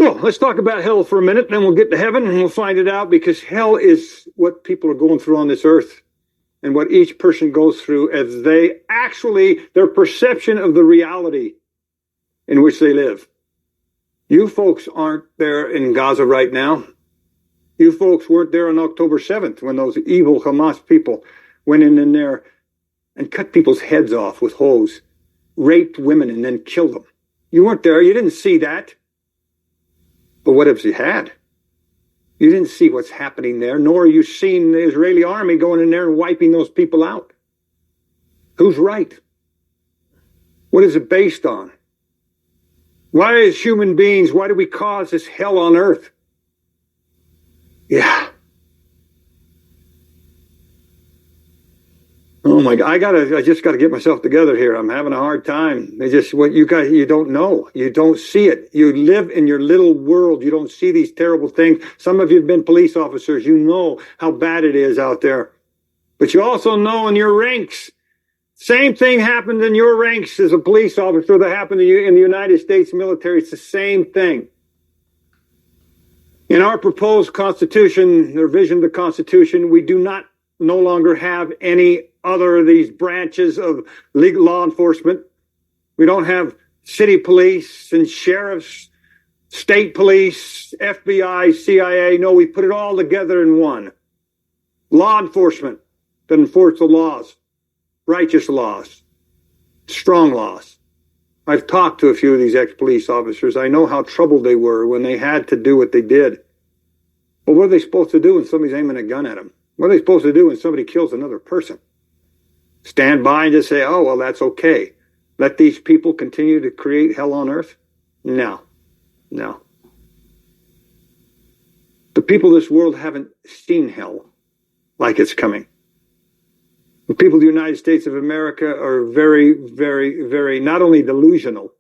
So let's talk about hell for a minute, then we'll get to heaven and we'll find it out, because hell is what people are going through on this earth and what each person goes through as their perception of the reality in which they live. You folks aren't there in Gaza right now. You folks weren't there on October 7th when those evil Hamas people went in there and cut people's heads off with hoes, raped women and then killed them. You weren't there. You didn't see that. But what if you had? You didn't see what's happening there, nor are you seeing the Israeli army going in there and wiping those people out. Who's right? What is it based on? Why, as human beings, why do we cause this hell on earth? Yeah. Oh my God, I just gotta get myself together here. I'm having a hard time. What you guys, you don't know. You don't see it. You live in your little world. You don't see these terrible things. Some of you have been police officers. You know how bad it is out there. But you also know in your ranks, same thing happened in your ranks as a police officer that happened to you in the United States military. It's the same thing. In our proposed Constitution, the revision of the Constitution, we do no longer have any other of these branches of legal law enforcement. We don't have city police and sheriffs, state police, FBI, CIA. No, we put it all together in one. Law enforcement that enforce the laws, righteous laws, strong laws. I've talked to a few of these ex-police officers. I know how troubled they were when they had to do what they did. But what are they supposed to do when somebody's aiming a gun at them? What are they supposed to do when somebody kills another person? Stand by and just say, oh, well, that's okay. Let these people continue to create hell on earth? No. The people of this world haven't seen hell like it's coming. The people of the United States of America are very, very, very, not only delusional,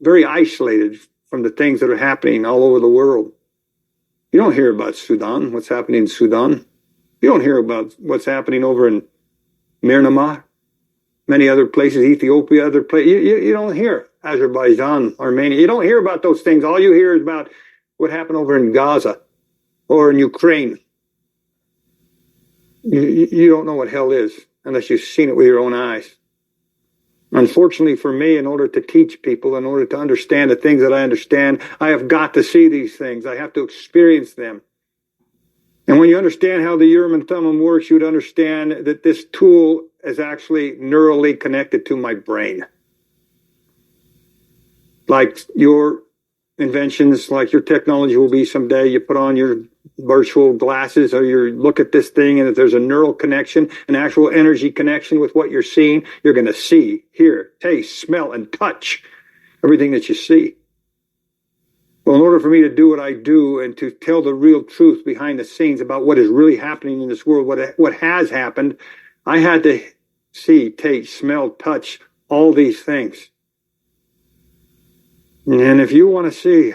very isolated from the things that are happening all over the world. You don't hear about Sudan, what's happening in Sudan. You don't hear about what's happening over in Myanmar, many other places, Ethiopia, other places. You don't hear Azerbaijan, Armenia. You don't hear about those things. All you hear is about what happened over in Gaza or in Ukraine. You don't know what hell is unless you've seen it with your own eyes. Unfortunately for me, in order to teach people, in order to understand the things that I understand, I have got to see these things. I have to experience them. And when you understand how the urim and thummim works, you would understand that this tool is actually neurally connected to my brain. Like your inventions, like your technology will be someday, you put on your virtual glasses or you look at this thing, and if there's a neural connection, an actual energy connection with what you're seeing, you're going to see, hear, taste, smell, and touch everything that you see. Well, in order for me to do what I do and to tell the real truth behind the scenes about what is really happening in this world, what has happened, I had to see, taste, smell, touch, all these things. And if you want to see,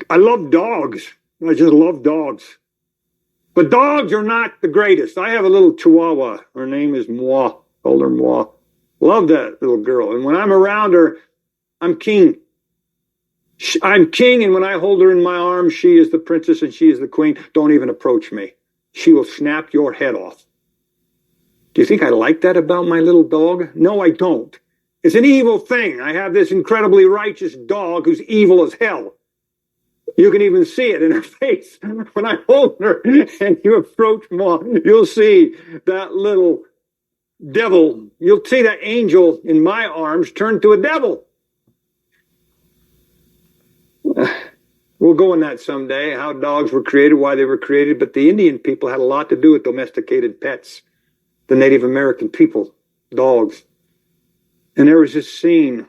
I love dogs. I just love dogs. But dogs are not the greatest. I have a little Chihuahua. Her name is Moi. Called her Moi. Love that little girl. And when I'm around her, I'm king. I'm king, and when I hold her in my arms, she is the princess and she is the queen. Don't even approach me. She will snap your head off. Do you think I like that about my little dog? No, I don't. It's an evil thing. I have this incredibly righteous dog who's evil as hell. You can even see it in her face. When I hold her and you approach Mom, you'll see that little devil. You'll see that angel in my arms turn to a devil. We'll go in that someday, how dogs were created, why they were created. But the Indian people had a lot to do with domesticated pets. The Native American people, dogs. And there was this scene.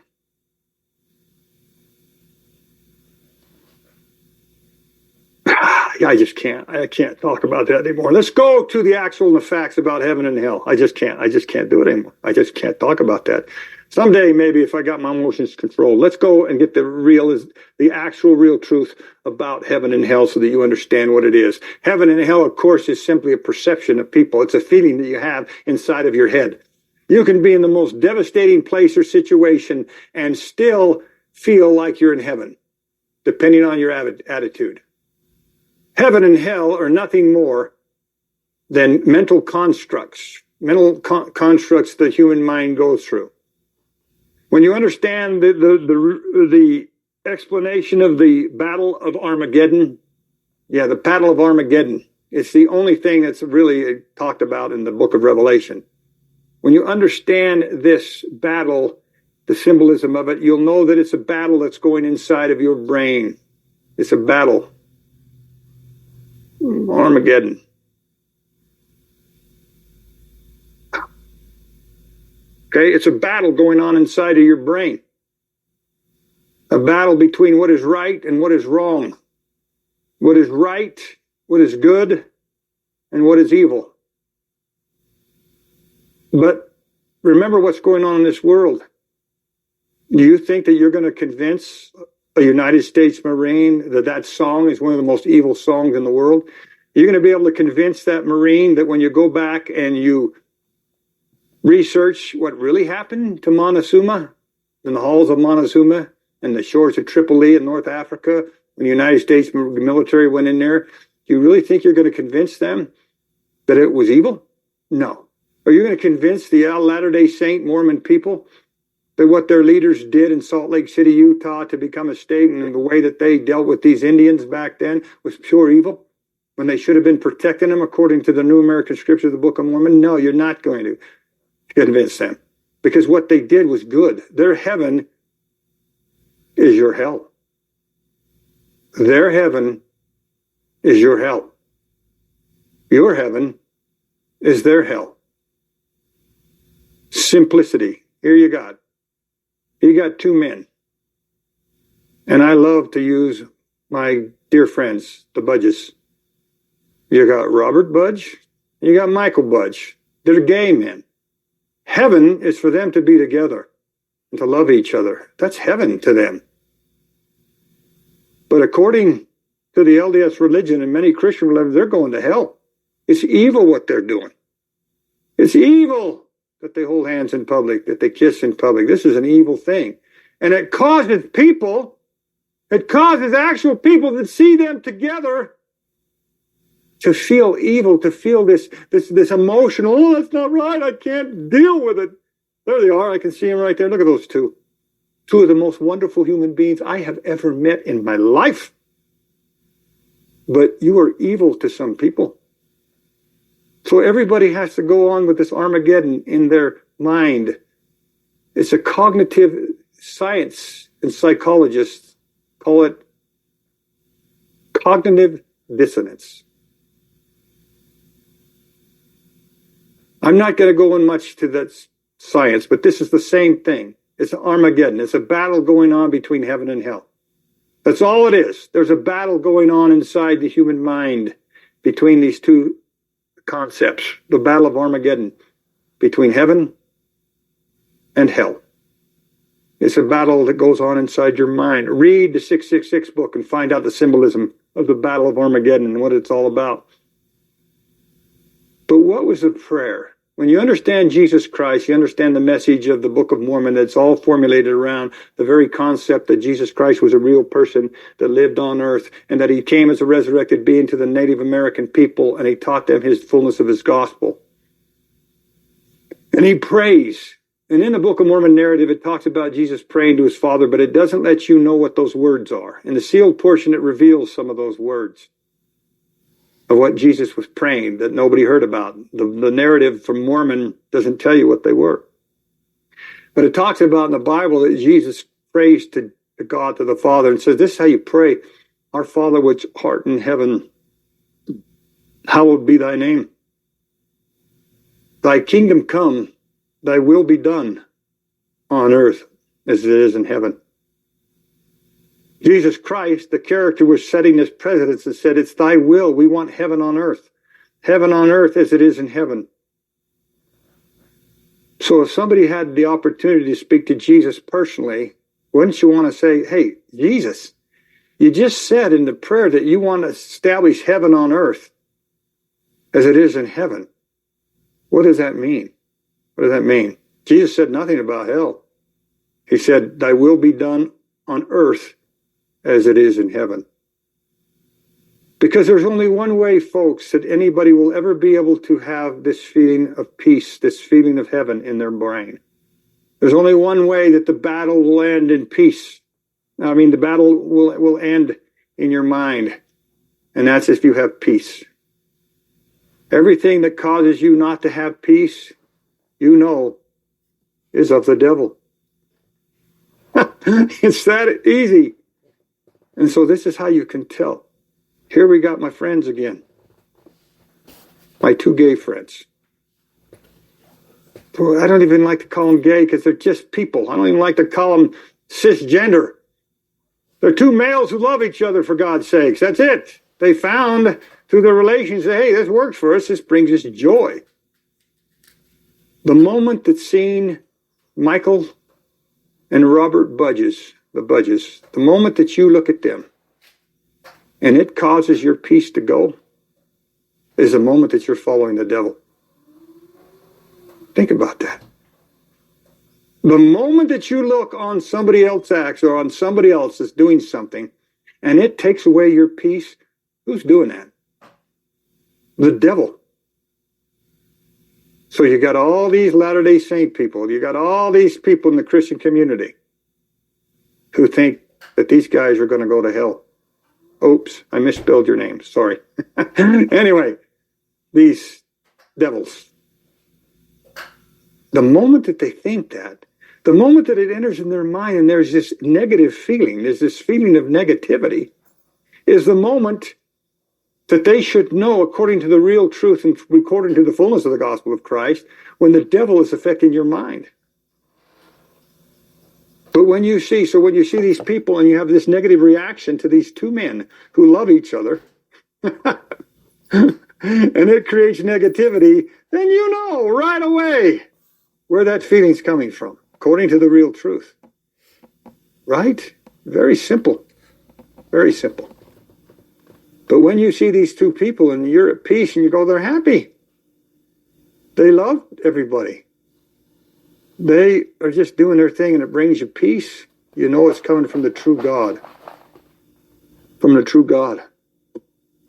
I can't talk about that anymore. Let's go to the actual facts about heaven and hell. I just can't do it anymore. I just can't talk about that. Someday, maybe, if I got my emotions controlled, let's go and get the actual real truth about heaven and hell so that you understand what it is. Heaven and hell, of course, is simply a perception of people. It's a feeling that you have inside of your head. You can be in the most devastating place or situation and still feel like you're in heaven, depending on your attitude. Heaven and hell are nothing more than mental constructs, constructs the human mind goes through. When you understand the explanation of the Battle of Armageddon, the Battle of Armageddon, it's the only thing that's really talked about in the book of Revelation. When you understand this battle, the symbolism of it, you'll know that it's a battle that's going inside of your brain. It's a battle. Armageddon. Okay, it's a battle going on inside of your brain. A battle between what is right and what is wrong. What is right, what is good, and what is evil. But remember what's going on in this world. Do you think that you're going to convince a United States Marine that song is one of the most evil songs in the world? You're going to be able to convince that Marine that when you go back and you research what really happened to Montezuma, in the halls of Montezuma and the shores of Tripoli in North Africa, when the United States military went in there, do you really think you're going to convince them that it was evil? No. Are you going to convince the Latter-day Saint Mormon people that what their leaders did in Salt Lake City, Utah to become a state and the way that they dealt with these Indians back then was pure evil when they should have been protecting them according to the New American Scripture of the Book of Mormon? No, you're not going to convince them because what they did was good. Their heaven is your hell. Their heaven is your hell. Your heaven is their hell. Simplicity. Here you got two men. And I love to use my dear friends, the Budges. You got Robert Budge, and you got Michael Budge. They're gay men. Heaven is for them to be together and to love each other. That's heaven to them. But according to the LDS religion and many Christian religions, they're going to hell. It's evil what they're doing. It's evil that they hold hands in public, that they kiss in public. This is an evil thing. And it causes actual people that see them together to feel evil, to feel this emotional, oh, that's not right, I can't deal with it. There they are, I can see them right there. Look at those two. Two of the most wonderful human beings I have ever met in my life. But you are evil to some people. So everybody has to go on with this Armageddon in their mind. It's a cognitive science, and psychologists call it cognitive dissonance. I'm not going to go in much to that science, but this is the same thing. It's Armageddon. It's a battle going on between heaven and hell. That's all it is. There's a battle going on inside the human mind between these two concepts. The battle of Armageddon between heaven and hell. It's a battle that goes on inside your mind. Read the 666 book and find out the symbolism of the battle of Armageddon and what it's all about. But what was the prayer? When you understand Jesus Christ, you understand the message of the Book of Mormon that's all formulated around the very concept that Jesus Christ was a real person that lived on earth and that he came as a resurrected being to the Native American people and he taught them his fullness of his gospel. And he prays. And in the Book of Mormon narrative, it talks about Jesus praying to his Father, but it doesn't let you know what those words are. In the sealed portion, it reveals some of those words of what Jesus was praying that nobody heard about. The narrative from Mormon doesn't tell you what they were. But it talks about in the Bible that Jesus prays to God, to the Father, and says, this is how you pray. Our Father which art in heaven, hallowed be thy name. Thy kingdom come, thy will be done on earth as it is in heaven. Jesus Christ, the character, was setting this precedence and said, it's thy will. We want heaven on earth as it is in heaven. So if somebody had the opportunity to speak to Jesus personally, wouldn't you want to say, hey, Jesus, you just said in the prayer that you want to establish heaven on earth as it is in heaven. What does that mean? What does that mean? Jesus said nothing about hell. He said, thy will be done on earth as it is in heaven. Because there's only one way, folks, that anybody will ever be able to have this feeling of peace, this feeling of heaven in their brain. There's only one way that the battle will end in peace. I mean, the battle will end in your mind, and that's if you have peace. Everything that causes you not to have peace, you know, is of the devil. It's that easy. And so this is how you can tell. Here we got my friends again. My two gay friends. Boy, I don't even like to call them gay because they're just people. I don't even like to call them cisgender. They're two males who love each other, for God's sakes. That's it. They found through their relations that, hey, this works for us. This brings us joy. The moment that seeing Michael and Robert Budges, the moment that you look at them and it causes your peace to go, is the moment that you're following the devil. Think about that. The moment that you look on somebody else's acts or on somebody else that's doing something and it takes away your peace, who's doing that? The devil. So you got all these Latter-day Saint people, you got all these people in the Christian community who think that these guys are going to go to hell. Oops, I misspelled your name. Sorry. Anyway, these devils. The moment that they think that, the moment that it enters in their mind and there's this negative feeling, there's this feeling of negativity, is the moment that they should know, according to the real truth and according to the fullness of the gospel of Christ, when the devil is affecting your mind. But when you see these people and you have this negative reaction to these two men who love each other, and it creates negativity, then you know right away where that feeling's coming from, according to the real truth. Right? Very simple. Very simple. But when you see these two people and you're at peace and you go, they're happy. They love everybody. They are just doing their thing and it brings you peace. You know it's coming from the true God. From the true God.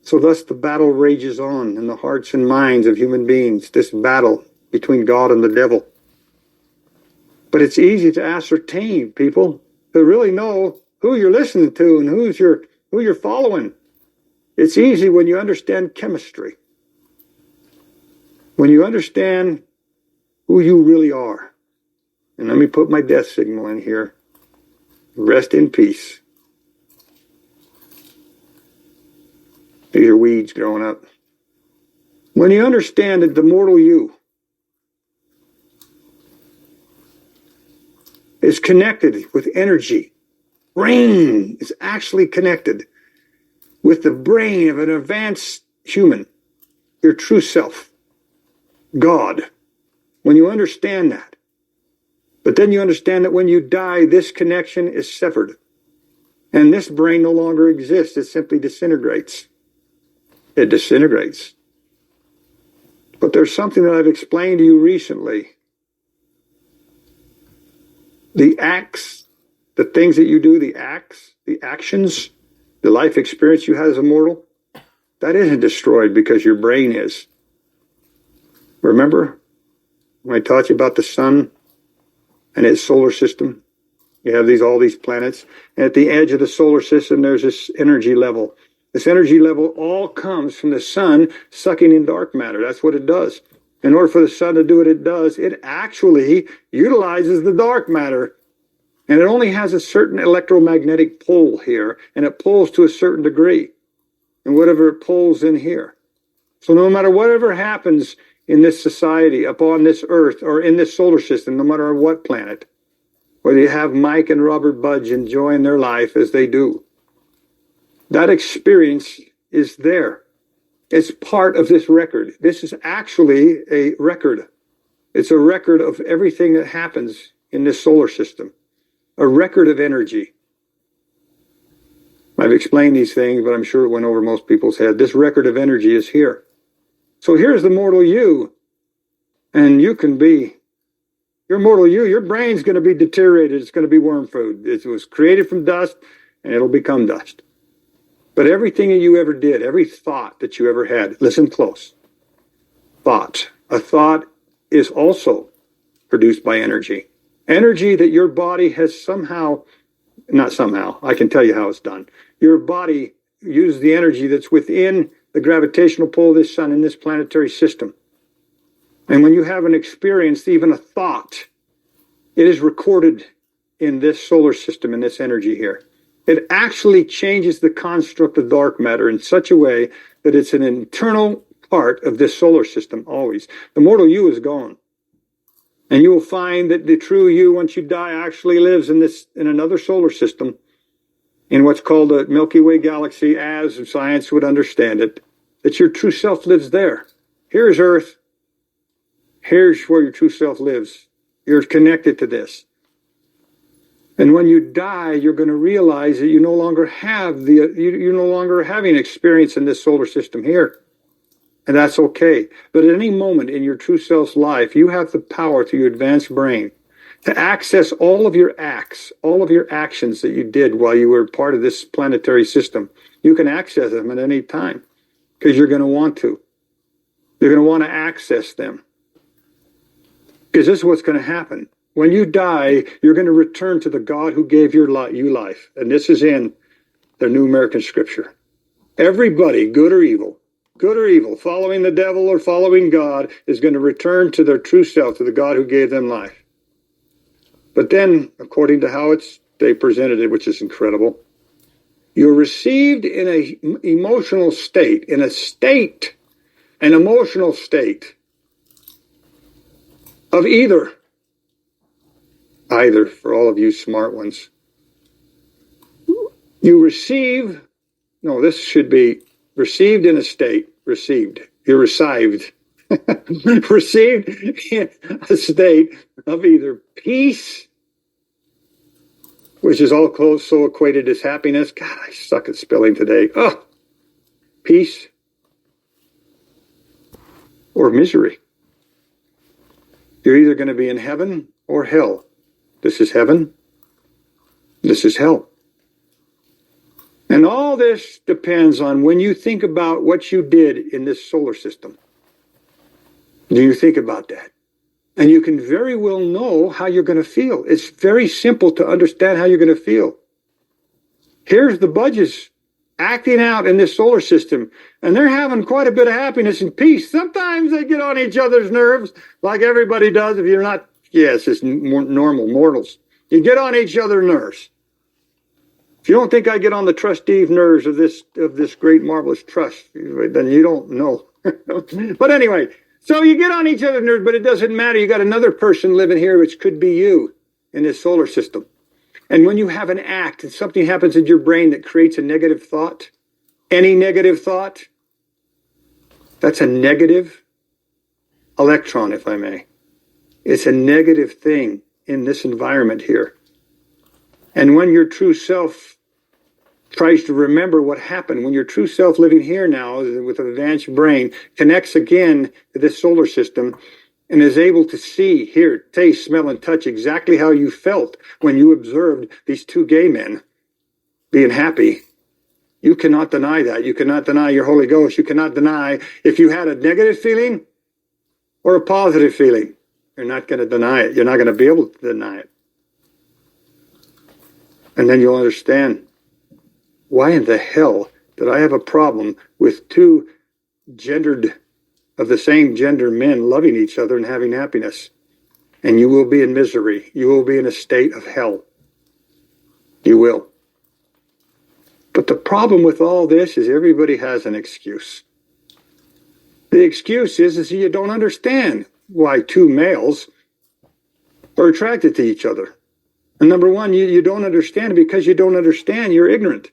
So thus the battle rages on in the hearts and minds of human beings. This battle between God and the devil. But it's easy to ascertain, people, to really know who you're listening to and who you're following. It's easy when you understand chemistry. When you understand who you really are. And let me put my death signal in here. Rest in peace. These are weeds growing up. When you understand that the mortal you is connected with energy, brain is actually connected with the brain of an advanced human, your true self, God. When you understand that, but then you understand that when you die, this connection is severed. And this brain no longer exists. It simply disintegrates. It disintegrates. But there's something that I've explained to you recently. The acts, the things that you do, the acts, the actions, the life experience you have as a mortal, that isn't destroyed because your brain is. Remember when I taught you about the sun and its solar system? You have all these planets. And at the edge of the solar system, there's this energy level. This energy level all comes from the sun sucking in dark matter. That's what it does. In order for the sun to do what it does, it actually utilizes the dark matter. And it only has a certain electromagnetic pull here. And it pulls to a certain degree. And whatever it pulls in here. So no matter whatever happens in this society, upon this earth, or in this solar system, no matter what planet, whether you have Mike and Robert Budge enjoying their life as they do, that experience is there. It's part of this record. This is actually a record. It's a record of everything that happens in this solar system. A record of energy. I've explained these things, but I'm sure it went over most people's head. This record of energy is here. So here's the mortal you, and you can be Your mortal you, your brain's going to be deteriorated. It's going to be worm food. It was created from dust, and it'll become dust. But everything that you ever did, every thought that you ever had, listen close. Thought. A thought is also produced by energy. Energy that your body has somehow, not somehow, I can tell you how it's done. Your body uses the energy that's within the gravitational pull of this sun in this planetary system. And when you have an experience, even a thought, it is recorded in this solar system, in this energy here. It actually changes the construct of dark matter in such a way that it's an internal part of this solar system always. The mortal you is gone. And you will find that the true you, once you die, actually lives in another solar system, in what's called the Milky Way galaxy, as science would understand it, that your true self lives there. Here's Earth. Here's where your true self lives. You're connected to this. And when you die, you're going to realize that you no longer have you're no longer having experience in this solar system here. And that's okay. But at any moment in your true self's life, you have the power through your advanced brain to access all of your acts, all of your actions that you did while you were part of this planetary system. You can access them at any time because you're going to want to. You're going to want to access them. Because this is what's going to happen. When you die, you're going to return to the God who gave you life. And this is in the New American Scripture. Everybody, good or evil, following the devil or following God, is going to return to their true self, to the God who gave them life. But then, according to how they presented it, which is incredible, you're received in an emotional state, an emotional state of either for all of you smart ones. You receive, no, this should be received in a state, received. You're received. Received in a state of either peace, which is also equated as happiness. God, I suck at spelling today. Oh, peace or misery. You're either going to be in heaven or hell. This is heaven. This is hell. And all this depends on when you think about what you did in this solar system. Do you think about that? And you can very well know how you're going to feel. It's very simple to understand how you're going to feel. Here's the budges acting out in this solar system, and they're having quite a bit of happiness and peace. Sometimes they get on each other's nerves, like everybody does if you're not, it's just normal mortals. You get on each other's nerves. If you don't think I get on the trustee's nerves of this great marvelous trust, then you don't know. But anyway, so you get on each other's nerves, but it doesn't matter. You got another person living here, which could be you in this solar system. And when you have an act and something happens in your brain that creates a negative thought, any negative thought, that's a negative electron, if I may. It's a negative thing in this environment here. And when your true self tries to remember what happened, when your true self living here now with an advanced brain connects again to this solar system and is able to see, hear, taste, smell, and touch exactly how you felt when you observed these two gay men being happy, you cannot deny that. You cannot deny your Holy Ghost. You cannot deny if you had a negative feeling or a positive feeling. You're not going to deny it. You're not going to be able to deny it. And then you'll understand, why in the hell did I have a problem with two of the same gender men loving each other and having happiness? And you will be in misery. You will be in a state of hell. You will. But the problem with all this is everybody has an excuse. The excuse is you don't understand why two males are attracted to each other. And number one, you don't understand it because you don't understand. You're ignorant.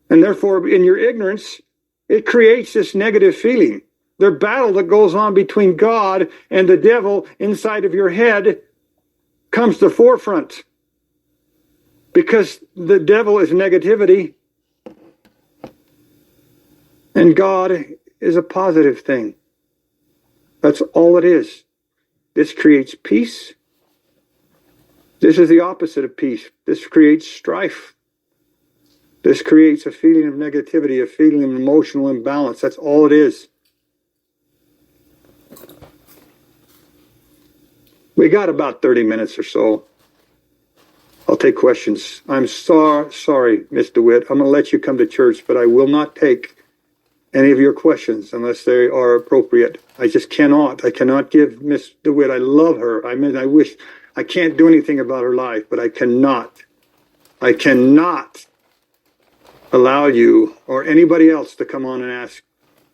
And therefore, in your ignorance, it creates this negative feeling. The battle that goes on between God and the devil inside of your head comes to the forefront. Because the devil is negativity and God is a positive thing. That's all it is. This creates peace This is the opposite of peace. This creates strife. This creates a feeling of negativity, a feeling of emotional imbalance. That's all it is. We got about 30 minutes or so. I'll take questions. I'm sorry, Miss DeWitt. I'm going to let you come to church, but I will not take any of your questions unless they are appropriate. I just cannot. I cannot give Miss DeWitt. I love her. I mean, I wish I can't do anything about her life, but I cannot allow you or anybody else to come on and ask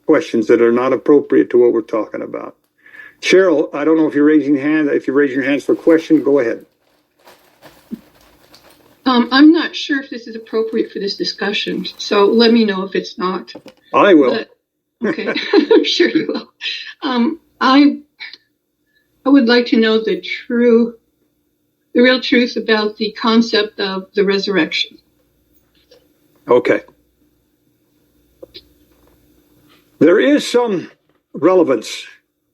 questions that are not appropriate to what we're talking about. Cheryl, I don't know if you're raising your hand. If you're raising your hands for a question, go ahead. I'm not sure if this is appropriate for this discussion, so let me know if it's not. I will. But, okay, I'm sure you will. I would like to know the real truth about the concept of the resurrection. Okay. There is some relevance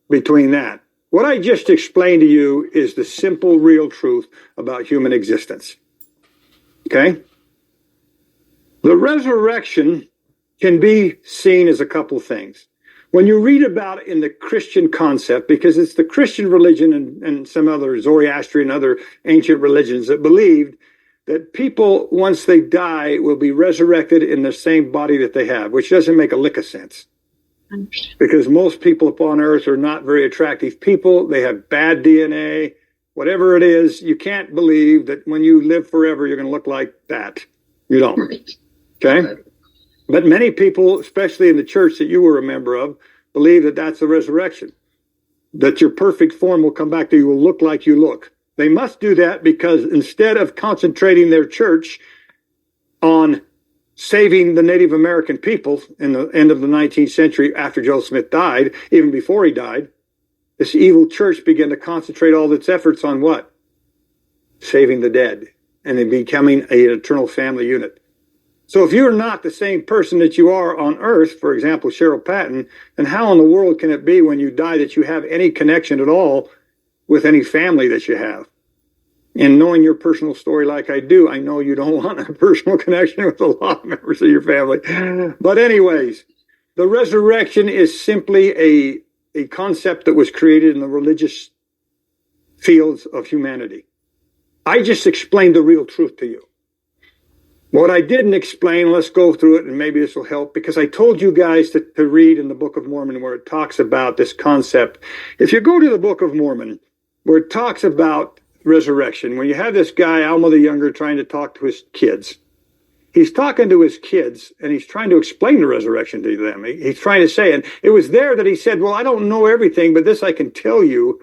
between that. What I just explained to you is the simple, real truth about human existence. Okay? The resurrection can be seen as a couple things. When you read about it in the Christian concept, because it's the Christian religion and some other Zoroastrian and other ancient religions that believed that people, once they die, will be resurrected in the same body that they have, which doesn't make a lick of sense. Because most people upon earth are not very attractive people. They have bad DNA. Whatever it is, you can't believe that when you live forever, you're going to look like that. You don't. Okay? But many people, especially in the church that you were a member of, believe that that's the resurrection. That your perfect form will come back to you, will look like you look. They must do that because instead of concentrating their church on saving the Native American people in the end of the 19th century after Joseph Smith died, even before he died, this evil church began to concentrate all its efforts on what? Saving the dead and then becoming an eternal family unit. So if you're not the same person that you are on earth, for example, Cheryl Patton, then how in the world can it be when you die that you have any connection at all with any family that you have? And knowing your personal story like I do, I know you don't want a personal connection with a lot of members of your family. But anyways, the resurrection is simply a concept that was created in the religious fields of humanity. I just explained the real truth to you. What I didn't explain, let's go through it and maybe this will help, because I told you guys to read in the Book of Mormon where it talks about this concept. If you go to the Book of Mormon, where it talks about resurrection, when you have this guy, Alma the Younger, trying to talk to his kids, he's talking to his kids and he's trying to explain the resurrection to them. He's trying to say, and it was there that he said, well, I don't know everything, but this I can tell you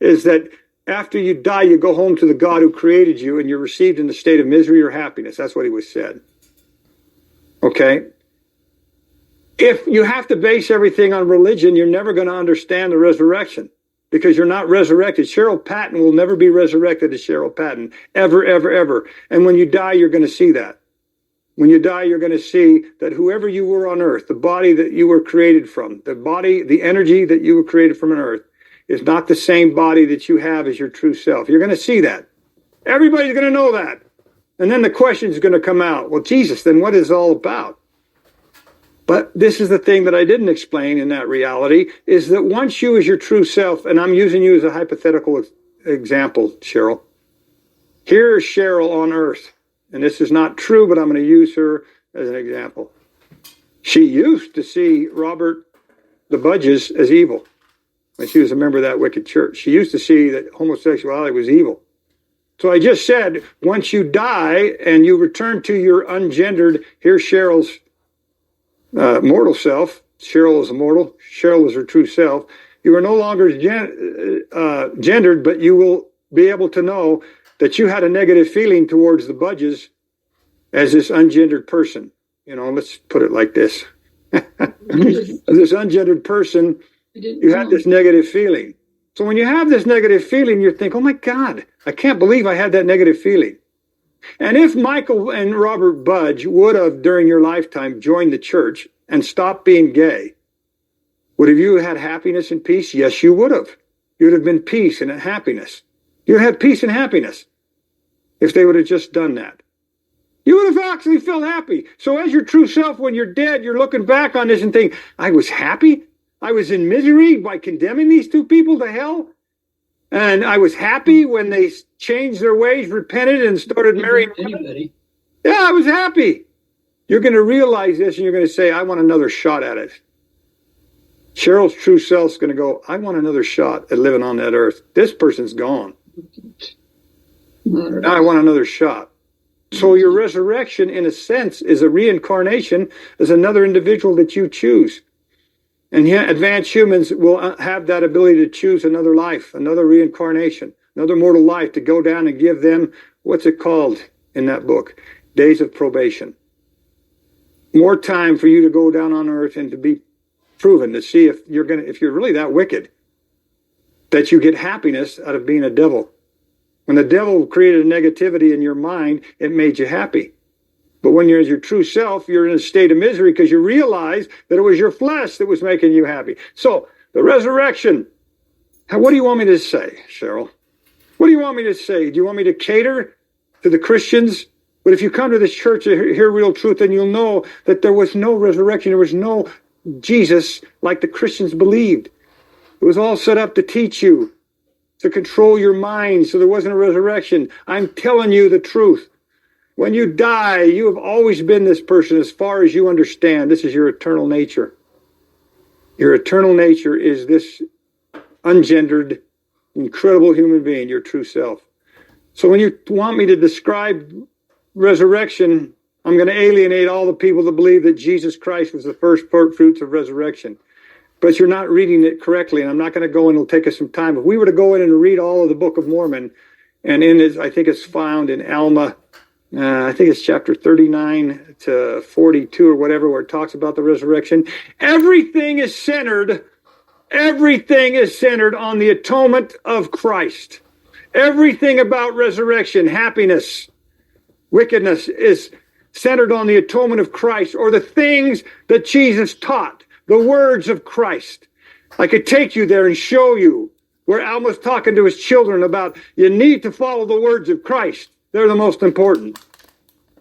is that after you die, you go home to the God who created you and you're received in the state of misery or happiness. That's what he was said. Okay? If you have to base everything on religion, you're never going to understand the resurrection because you're not resurrected. Cheryl Patton will never be resurrected as Cheryl Patton, ever, ever, ever. And when you die, you're going to see that. When you die, you're going to see that whoever you were on earth, the body that you were created from, the body, the energy that you were created from on earth, is not the same body that you have as your true self. You're going to see that. Everybody's going to know that. And then the question is going to come out, well, Jesus, then what is it all about? But this is the thing that I didn't explain in that reality, is that once you as your true self, and I'm using you as a hypothetical example, Cheryl. Here is Cheryl on earth. And this is not true, but I'm going to use her as an example. She used to see Robert the Budges as evil. When she was a member of that wicked church. She used to see that homosexuality was evil. So I just said, once you die and you return to your ungendered, here's Cheryl's mortal self. Cheryl is immortal. Cheryl is her true self. You are no longer gendered, but you will be able to know that you had a negative feeling towards the Budges as this ungendered person. You know, let's put it like this. This ungendered person, you had this negative feeling. So when you have this negative feeling, you think, oh my God, I can't believe I had that negative feeling. And if Michael and Robert Budge would have, during your lifetime, joined the church and stopped being gay, would have you had happiness and peace? Yes, you would have. You would have been peace and happiness. You'd have peace and happiness. if they would have just done that. You would have actually felt happy. So as your true self, when you're dead, you're looking back on this and thinking, I was happy. I was in misery by condemning these two people to hell. And I was happy when they changed their ways, repented, and started marrying anybody. Yeah, I was happy. You're going to realize this and you're going to say, I want another shot at it. Cheryl's true self's going to go, I want another shot at living on that earth. This person's gone. Now I want another shot. So your resurrection, in a sense, is a reincarnation as another individual that you choose. And yet advanced humans will have that ability to choose another life, another reincarnation, another mortal life, to go down and give them, what's it called in that book? Days of probation. More time for you to go down on earth and to be proven, to see if you're really that wicked, that you get happiness out of being a devil. When the devil created a negativity in your mind, it made you happy. But when you're as your true self, you're in a state of misery because you realize that it was your flesh that was making you happy. So the resurrection, what do you want me to say, Cheryl? What do you want me to say? Do you want me to cater to the Christians? But if you come to this church to hear real truth, then you'll know that there was no resurrection. There was no Jesus like the Christians believed. It was all set up to teach you, to control your mind, so there wasn't a resurrection. I'm telling you the truth. When you die, you have always been this person as far as you understand. This is your eternal nature. Your eternal nature is this ungendered, incredible human being, your true self. So when you want me to describe resurrection, I'm going to alienate all the people that believe that Jesus Christ was the first fruits of resurrection. But you're not reading it correctly, and I'm not going to go in. It'll take us some time. If we were to go in and read all of the Book of Mormon, and in it, I think it's found in Alma, I think it's chapter 39 to 42 or whatever, where it talks about the resurrection. Everything is centered on the atonement of Christ. Everything about resurrection, happiness, wickedness is centered on the atonement of Christ, or the things that Jesus taught, the words of Christ. I could take you there and show you where Alma's talking to his children about you need to follow the words of Christ. They're the most important.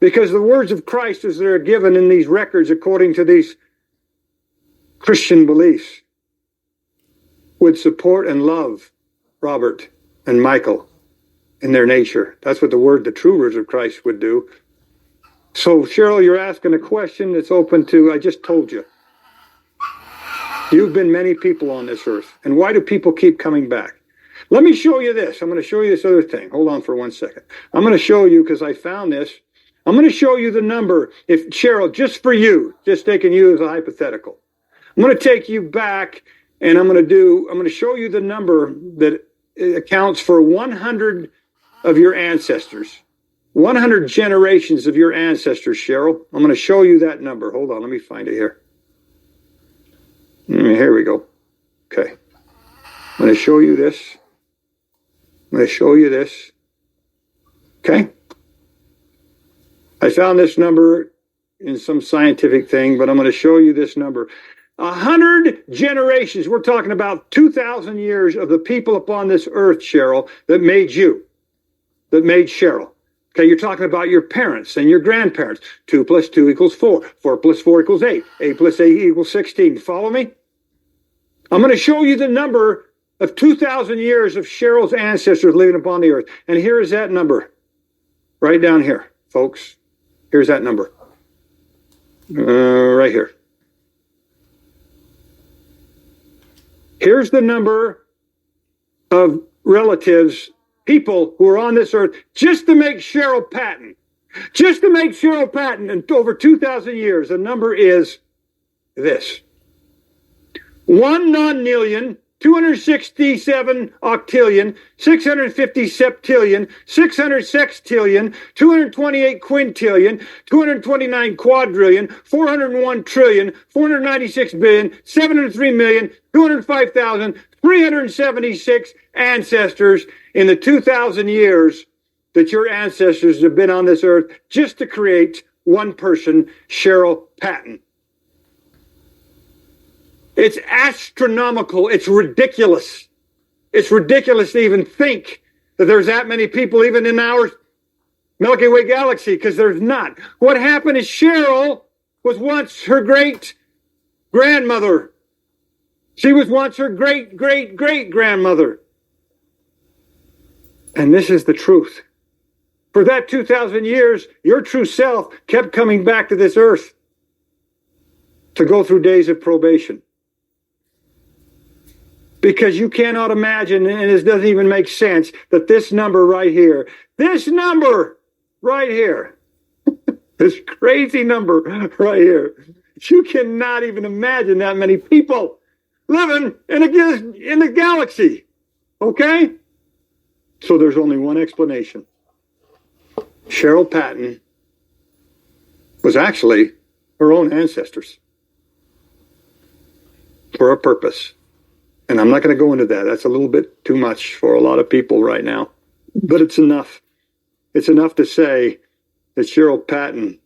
Because the words of Christ, as they're given in these records according to these Christian beliefs, would support and love Robert and Michael in their nature. That's what the true words of Christ would do. So, Cheryl, you're asking a question that's open to, I just told you. You've been many people on this earth. And why do people keep coming back? Let me show you this. I'm going to show you this other thing. Hold on for 1 second. I'm going to show you, because I found this. I'm going to show you the number. If Cheryl, just for you, just taking you as a hypothetical. I'm going to take you back, and I'm going to show you the number that accounts for 100 of your ancestors. 100 generations of your ancestors, Cheryl. I'm going to show you that number. Hold on, let me find it here. Here we go. Okay. I'm going to show you this. Okay. I found this number in some scientific thing, but I'm going to show you this number. 100 generations. We're talking about 2,000 years of the people upon this earth, Cheryl, that made you, that made Cheryl. Okay, you're talking about your parents and your grandparents. 2 plus 2 equals 4. 4 plus 4 equals 8. 8 plus 8 equals 16. Follow me? I'm going to show you the number of 2,000 years of Cheryl's ancestors living upon the earth. And here is that number. Right down here, folks. Here's that number. Right here. Here's the number of relatives, people who are on this earth, just to make Cheryl Patton. Just to make Cheryl Patton in over 2,000 years. The number is this. 1 nonillion, 267 octillion, 650 septillion, 600 sextillion, 228 quintillion, 229 quadrillion, 401 trillion, 496 billion, 703 million, 205,376 ancestors in the 2,000 years that your ancestors have been on this earth, just to create one person, Cheryl Patton. It's astronomical. It's ridiculous. It's ridiculous to even think that there's that many people even in our Milky Way galaxy, because there's not. What happened is Cheryl was once her great grandmother. She was once her great great great grandmother. And this is the truth. For that 2,000 years, your true self kept coming back to this earth to go through days of probation. Because you cannot imagine, and it doesn't even make sense, that this number right here, this crazy number right here, you cannot even imagine that many people living in the galaxy. Okay? So there's only one explanation. Cheryl Patton was actually her own ancestors for a purpose. And I'm not going to go into that. That's a little bit too much for a lot of people right now. But it's enough. It's enough to say that Cheryl Patton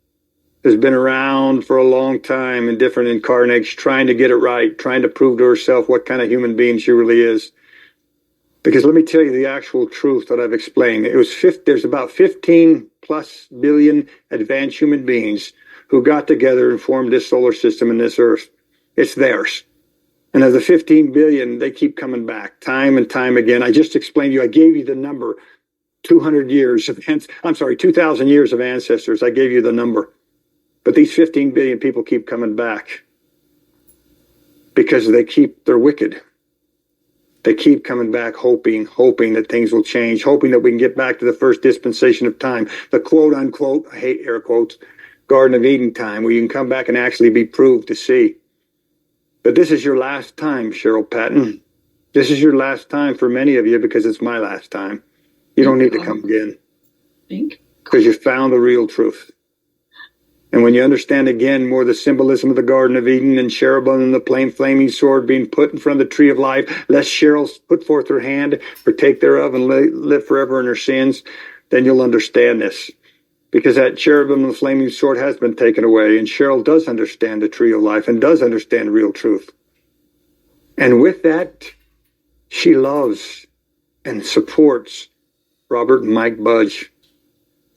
has been around for a long time in different incarnates, trying to get it right, trying to prove to herself what kind of human being she really is. Because let me tell you the actual truth that I've explained. There's about 15 plus billion advanced human beings who got together and formed this solar system and this earth. It's theirs. And of the 15 billion, they keep coming back time and time again. I just explained to you, I gave you the number, 2,000 years of ancestors. I gave you the number. But these 15 billion people keep coming back because they're wicked. They keep coming back hoping that things will change, hoping that we can get back to the first dispensation of time, the quote unquote, I hate air quotes, Garden of Eden time, where you can come back and actually be proved to see. But this is your last time, Cheryl Patton. This is your last time for many of you because it's my last time. You don't need to come again. Because you found the real truth. And when you understand again more the symbolism of the Garden of Eden and cherubim and the plain flaming sword being put in front of the tree of life, lest Cheryl put forth her hand, partake thereof, and live forever in her sins, then you'll understand this. Because that cherubim and the flaming sword has been taken away, and Cheryl does understand the tree of life and does understand real truth. And with that, she loves and supports Robert and Mike Budge,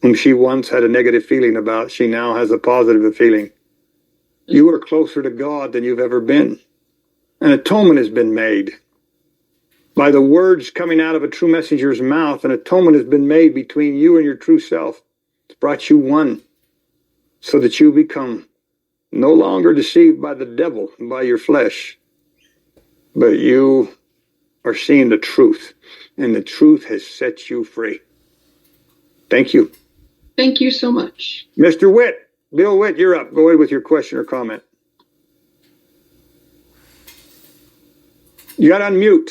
whom she once had a negative feeling about. She now has a positive feeling. You are closer to God than you've ever been. An atonement has been made. By the words coming out of a true messenger's mouth, an atonement has been made between you and your true self. It's brought you one so that you become no longer deceived by the devil and by your flesh, but you are seeing the truth, and the truth has set you free. Thank you. Thank you so much. Mr. Witt, Bill Witt, you're up. Go ahead with your question or comment. You got to unmute.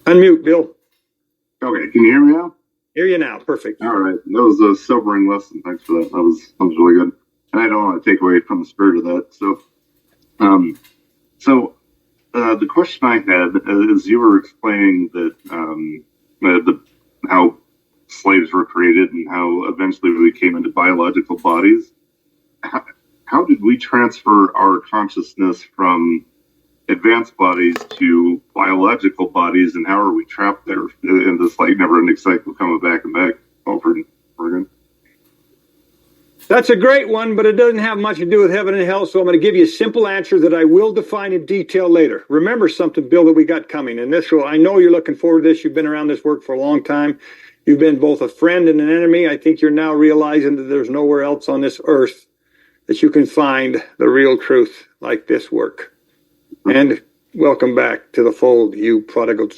Unmute, Bill. Okay, can you hear me now? Hear you now. Perfect. All right. That was a sobering lesson. Thanks for that. That was really good. And I don't want to take away from the spirit of that. So, the question I had is you were explaining that how slaves were created and how eventually we came into biological bodies. How did we transfer our consciousness from advanced bodies to biological bodies, and how are we trapped there in this never-ending cycle coming back and back over and over again? That's a great one, but it doesn't have much to do with heaven and hell, so I'm going to give you a simple answer that I will define in detail later. Remember something, Bill, that we got coming, and I know you're looking forward to this. You've been around this work for a long time. You've been both a friend and an enemy. I think you're now realizing that there's nowhere else on this earth that you can find the real truth like this work. And welcome back to the fold, you prodigal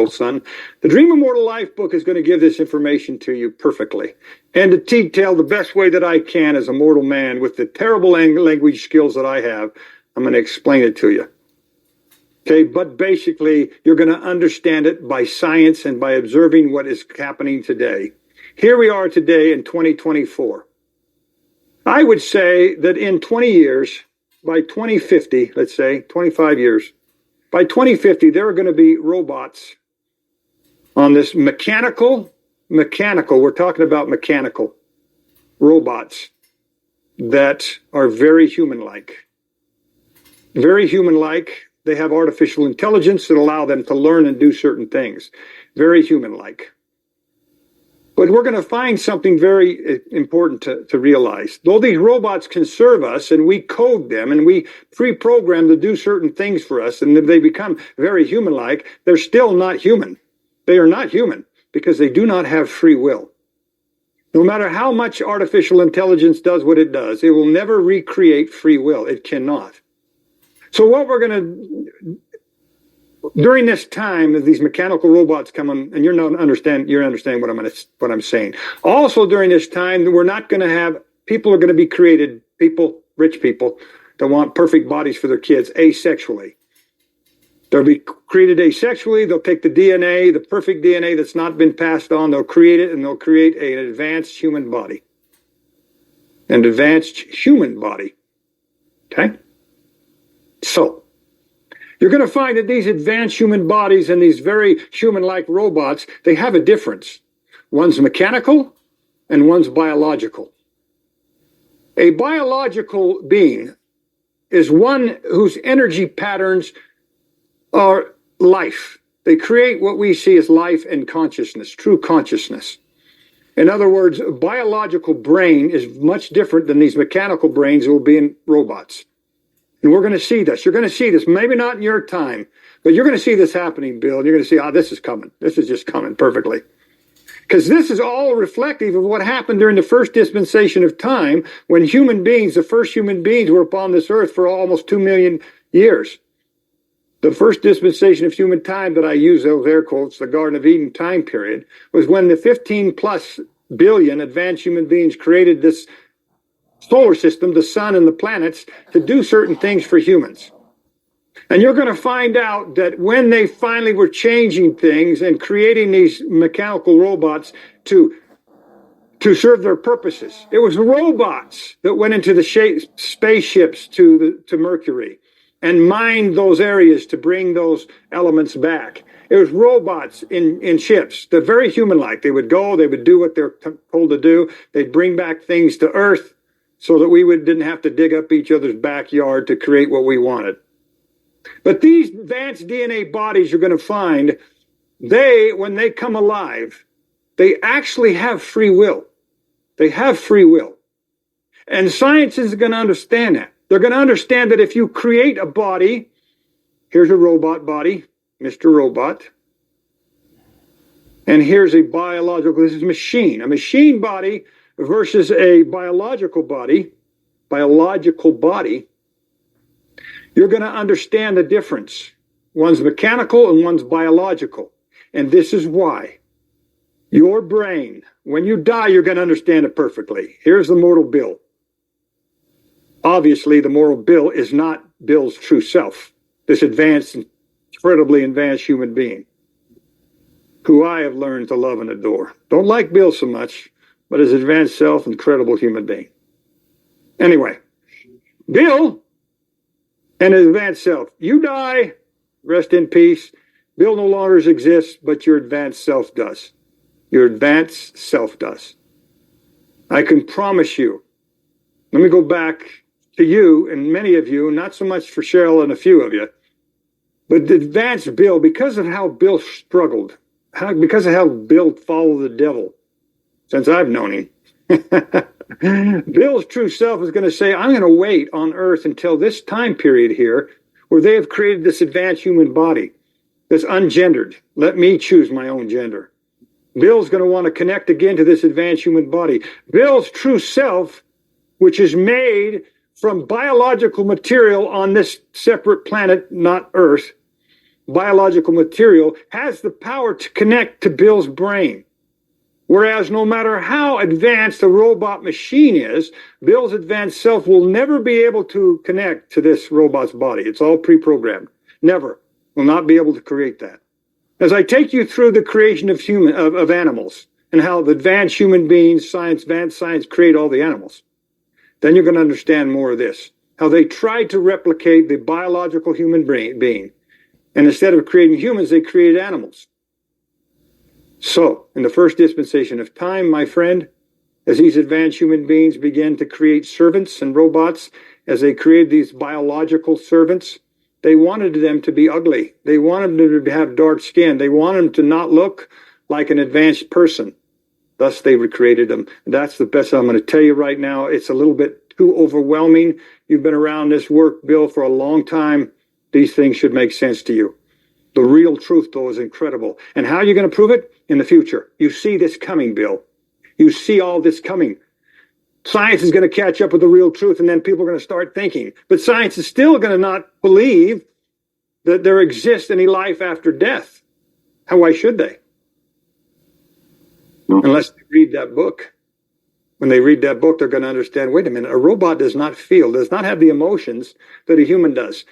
son. The Dream Immortal Life book is going to give this information to you perfectly. And to detail the best way that I can as a mortal man with the terrible language skills that I have, I'm going to explain it to you. Okay, but basically, you're going to understand it by science and by observing what is happening today. Here we are today in 2024. I would say that in 20 years, by 2050, let's say, 25 years, by 2050, there are going to be robots on this mechanical, we're talking about mechanical robots that are very human-like. Very human-like. They have artificial intelligence that allow them to learn and do certain things. Very human-like. But we're going to find something very important to realize. Though these robots can serve us and we code them and we pre-program to do certain things for us and they become very human-like, they're still not human. They are not human because they do not have free will. No matter how much artificial intelligence does what it does, it will never recreate free will. It cannot. So what we're going to, during this time that these mechanical robots come on, and you're understanding what I'm saying. Also during this time, we're not going to have, people are going to be created, rich people, that want perfect bodies for their kids asexually. They'll be created asexually. They'll take the DNA, the perfect DNA that's not been passed on. They'll create it, and they'll create an advanced human body. An advanced human body. Okay? So, you're going to find that these advanced human bodies and these very human-like robots, they have a difference. One's mechanical and one's biological. A biological being is one whose energy patterns are life. They create what we see as life and consciousness, true consciousness. In other words, a biological brain is much different than these mechanical brains that will be in robots. And we're going to see this. You're going to see this, maybe not in your time, but you're going to see this happening, Bill. And you're going to see, this is coming. This is just coming perfectly. Because this is all reflective of what happened during the first dispensation of time when human beings, the first human beings, were upon this earth for almost 2 million years. The first dispensation of human time that I use those air quotes, the Garden of Eden time period, was when the 15 plus billion advanced human beings created this solar system, the sun and the planets, to do certain things for humans. And you're going to find out that when they finally were changing things and creating these mechanical robots to serve their purposes, it was robots that went into the spaceships to Mercury and mined those areas to bring those elements back. It was robots in ships, they're very human-like. They would go, they would do what they're told to do. They'd bring back things to Earth so that we didn't have to dig up each other's backyard to create what we wanted. But these advanced DNA bodies you're going to find, when they come alive, they actually have free will. They have free will. And science is going to understand that. They're going to understand that if you create a body, here's a robot body, Mr. Robot, and here's a biological, this is a machine body versus a biological body, you're going to understand the difference. One's mechanical and one's biological. And this is why. Your brain, when you die, you're going to understand it perfectly. Here's the mortal Bill. Obviously, the mortal Bill is not Bill's true self, this advanced, incredibly advanced human being, who I have learned to love and adore. Don't like Bill so much, but his advanced self, incredible human being. Anyway, Bill and his advanced self, you die, rest in peace. Bill no longer exists, but your advanced self does. Your advanced self does. I can promise you. Let me go back to you and many of you, not so much for Cheryl and a few of you, but the advanced Bill, because of how Bill struggled, because of how Bill followed the devil since I've known him, Bill's true self is going to say, I'm going to wait on earth until this time period here where they have created this advanced human body that's ungendered. Let me choose my own gender. Bill's going to want to connect again to this advanced human body. Bill's true self, which is made from biological material on this separate planet, not Earth, biological material, has the power to connect to Bill's brain. Whereas no matter how advanced a robot machine is, Bill's advanced self will never be able to connect to this robot's body. It's all pre-programmed. Never. Will not be able to create that. As I take you through the creation of animals and how the advanced human beings, advanced science create all the animals, then you're going to understand more of this. How they tried to replicate the biological human being. And instead of creating humans, they created animals. So, in the first dispensation of time, my friend, as these advanced human beings began to create servants and robots, as they created these biological servants, they wanted them to be ugly. They wanted them to have dark skin. They wanted them to not look like an advanced person. Thus they recreated them. That's the best I'm going to tell you right now. It's a little bit too overwhelming. You've been around this work, Bill, for a long time. These things should make sense to you. The real truth, though, is incredible. And how are you going to prove it? In the future. You see this coming, Bill. You see all this coming. Science is going to catch up with the real truth, and then people are going to start thinking. But science is still going to not believe that there exists any life after death. Why should they? Unless they read that book. When they read that book, they're going to understand, wait a minute, a robot does not feel, does not have the emotions that a human does.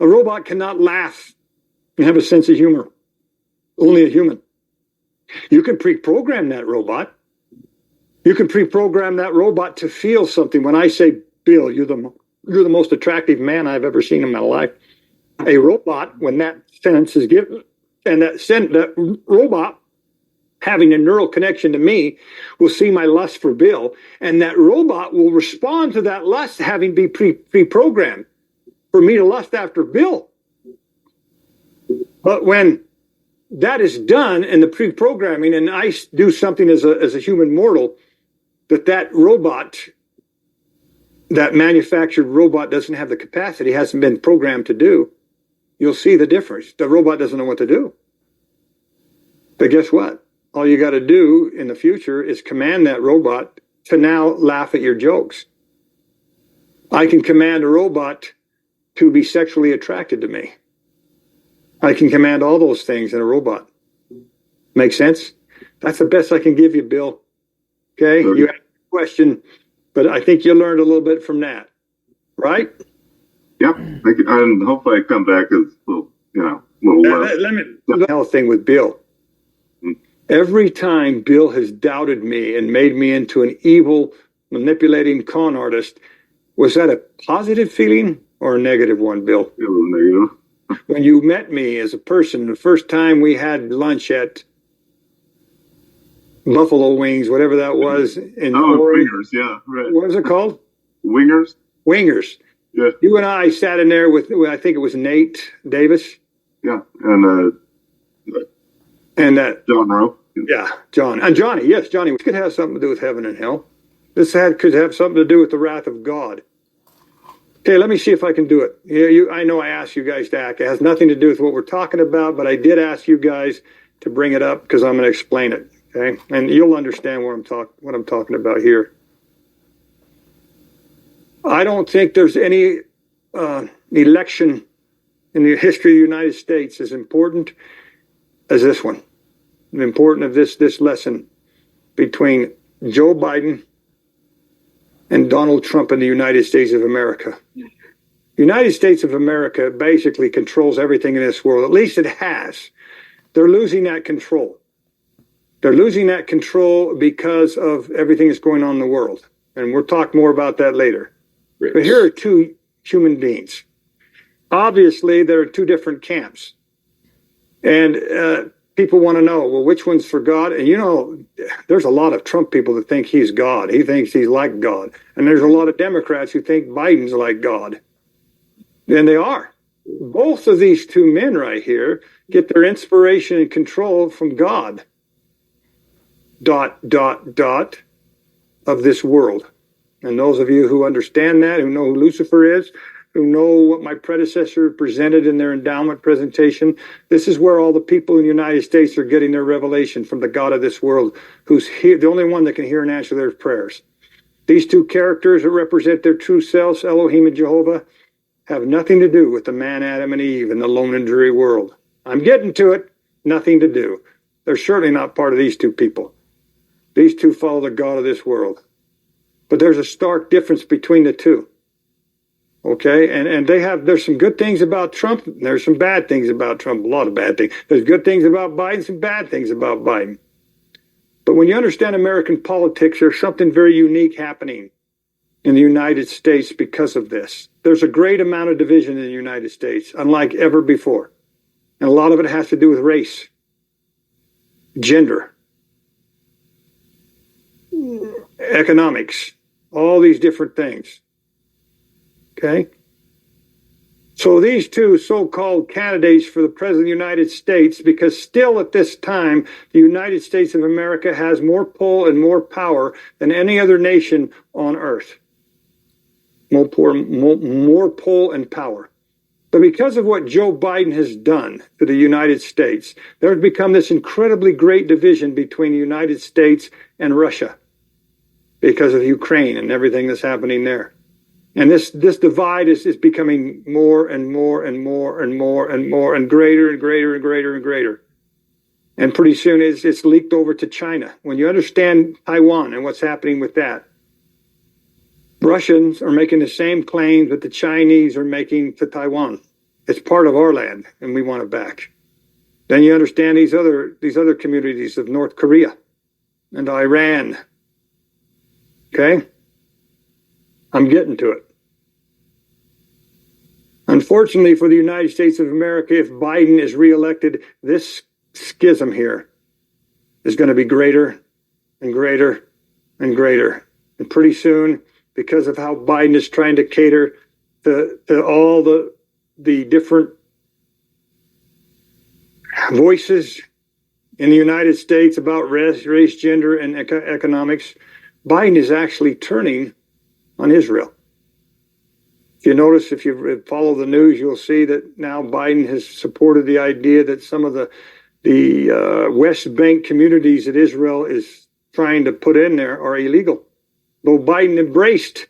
A robot cannot laugh and have a sense of humor. Only a human. You can pre-program that robot. You can pre-program that robot to feel something. When I say, Bill, you're the most attractive man I've ever seen in my life. A robot, when that sense is given, and that robot having a neural connection to me will see my lust for Bill, and that robot will respond to that lust having been pre-programmed for me to lust after Bill. But when that is done in the pre-programming, and I do something as a human mortal that robot, that manufactured robot doesn't have the capacity, hasn't been programmed to do, you'll see the difference. The robot doesn't know what to do. But guess what? All you got to do in the future is command that robot to now laugh at your jokes. I can command a robot to be sexually attracted to me. I can command all those things in a robot. Make sense? That's the best I can give you, Bill. Okay? You had a question, but I think you learned a little bit from that. Right? Yep. And hopefully I come back as a little less. Let me the hell thing with Bill. Every time Bill has doubted me and made me into an evil, manipulating con artist, was that a positive feeling or a negative one, Bill? It was negative. When you met me as a person, the first time we had lunch at Buffalo Wings, whatever that was. Wingers, yeah, right. What was it called? Wingers. Wingers. Yeah. You and I sat in there with, I think it was Nate Davis. Yeah, and that John Rowe. Yeah, John. And Johnny, yes, Johnny. This could have something to do with heaven and hell. Could have something to do with the wrath of God. Okay, let me see if I can do it. I know I asked you guys to act. It has nothing to do with what we're talking about, but I did ask you guys to bring it up because I'm going to explain it. Okay, and you'll understand what I'm talking about here. I don't think there's any election in the history of the United States as important as this one. The importance of this lesson between Joe Biden and Donald Trump in the United States of America. The United States of America basically controls everything in this world. At least it has. They're losing that control. They're losing that control because of everything that's going on in the world. And we'll talk more about that later. But here are two human beings. Obviously, there are two different camps. And people want to know, well, which one's for God? And there's a lot of Trump people that think he's God. He thinks he's like God. And there's a lot of Democrats who think Biden's like God. And they are. Both of these two men right here get their inspiration and control from God. ... of this world. And those of you who understand that, who know who Lucifer is, who know what my predecessor presented in their endowment presentation, this is where all the people in the United States are getting their revelation from the God of this world, who's the only one that can hear and answer their prayers. These two characters that represent their true selves, Elohim and Jehovah, have nothing to do with the man Adam and Eve in the lone and dreary world. I'm getting to it. Nothing to do. They're certainly not part of these two people. These two follow the God of this world. But there's a stark difference between the two. Okay? And there's some good things about Trump. And there's some bad things about Trump. A lot of bad things. There's good things about Biden, some bad things about Biden. But when you understand American politics, there's something very unique happening in the United States because of this. There's a great amount of division in the United States, unlike ever before. And a lot of it has to do with race, gender, economics, all these different things. Okay? So these two so-called candidates for the President of the United States, because still at this time, the United States of America has more pull and more power than any other nation on earth. More pull and power. But because of what Joe Biden has done to the United States, there's become this incredibly great division between the United States and Russia because of Ukraine and everything that's happening there. And this divide is becoming more and more and more and more and more and greater and greater and greater and greater. And pretty soon it's leaked over to China. When you understand Taiwan and what's happening with that, Russians are making the same claims that the Chinese are making to Taiwan. It's part of our land, and we want it back. Then you understand these other communities of North Korea and Iran. Okay? I'm getting to it. Unfortunately for the United States of America, if Biden is reelected, this schism here is going to be greater and greater and greater. And pretty soon, because of how Biden is trying to cater to all the different voices in the United States about race, gender, and economics, Biden is actually turning on Israel. If you notice, if you follow the news, you'll see that now Biden has supported the idea that some of the West Bank communities that Israel is trying to put in there are illegal. Though Biden embraced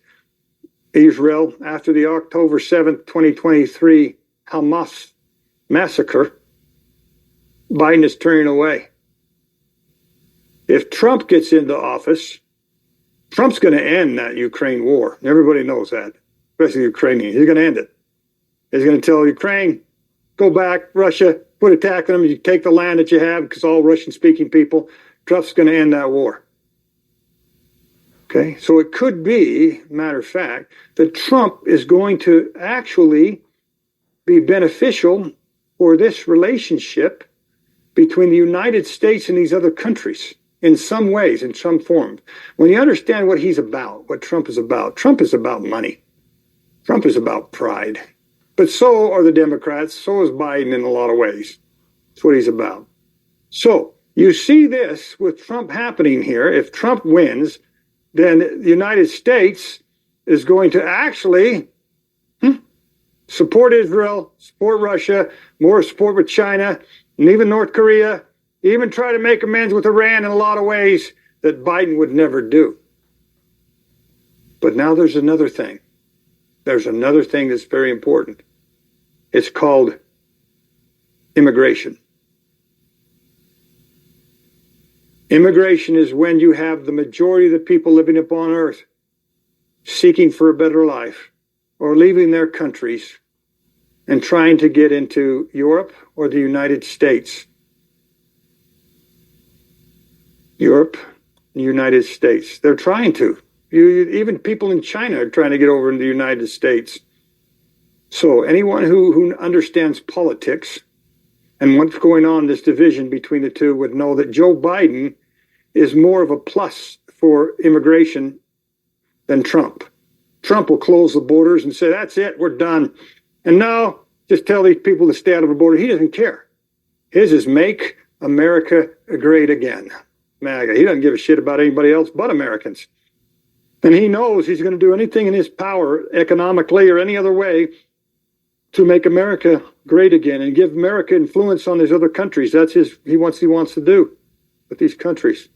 Israel after the October 7th, 2023 Hamas massacre, Biden is turning away. If Trump gets into office, Trump's going to end that Ukraine war. Everybody knows that, especially the Ukrainians. He's going to end it. He's going to tell Ukraine, go back, Russia, put attack on them. You take the land that you have because all Russian-speaking people. Trump's going to end that war. Okay, so it could be, matter of fact, that Trump is going to actually be beneficial for this relationship between the United States and these other countries in some ways, in some form. When you understand what he's about, what Trump is about money. Trump is about pride. But so are the Democrats, so is Biden in a lot of ways. That's what he's about. So you see this with Trump happening here. If Trump wins, then the United States is going to actually support Israel, support Russia, more support with China, and even North Korea, even try to make amends with Iran in a lot of ways that Biden would never do. But now there's another thing. There's another thing that's very important. It's called immigration. Immigration is when you have the majority of the people living upon earth seeking for a better life or leaving their countries and trying to get into Europe or the United States. Europe, the United States. They're trying to. Even people in China are trying to get over into the United States. So anyone who understands politics and what's going on, this division between the two, would know that Joe Biden is more of a plus for immigration than Trump. Trump will close the borders and say, that's it, we're done. And now, just tell these people to stay out of the border. He doesn't care. His is make America great again. MAGA. He doesn't give a shit about anybody else but Americans. And he knows he's going to do anything in his power, economically or any other way, to make America great again and give America influence on these other countries. That's he wants to do with these countries.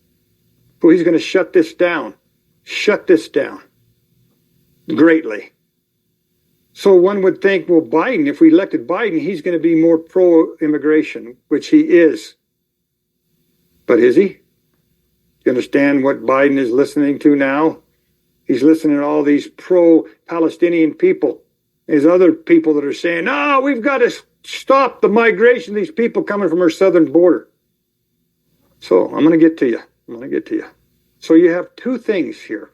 So he's going to shut this down greatly. So one would think, well, Biden, if we elected Biden, he's going to be more pro-immigration, which he is. But is he? You understand what Biden is listening to now? He's listening to all these pro-Palestinian people. There's other people that are saying, no, we've got to stop the migration of these people coming from our southern border. So I'm going to get to you. So you have two things here.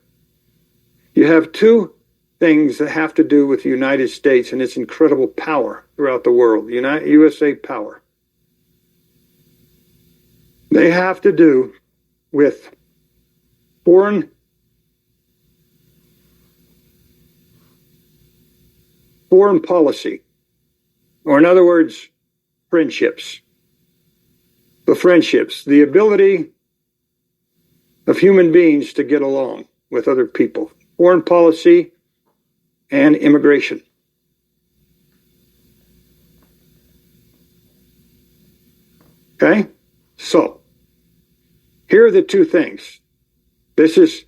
You have two things that have to do with the United States and its incredible power throughout the world. USA power. They have to do with foreign policy Or in other words, friendships. The friendships, the ability of human beings to get along with other people. Foreign policy and immigration. Okay? So, here are the two things. This is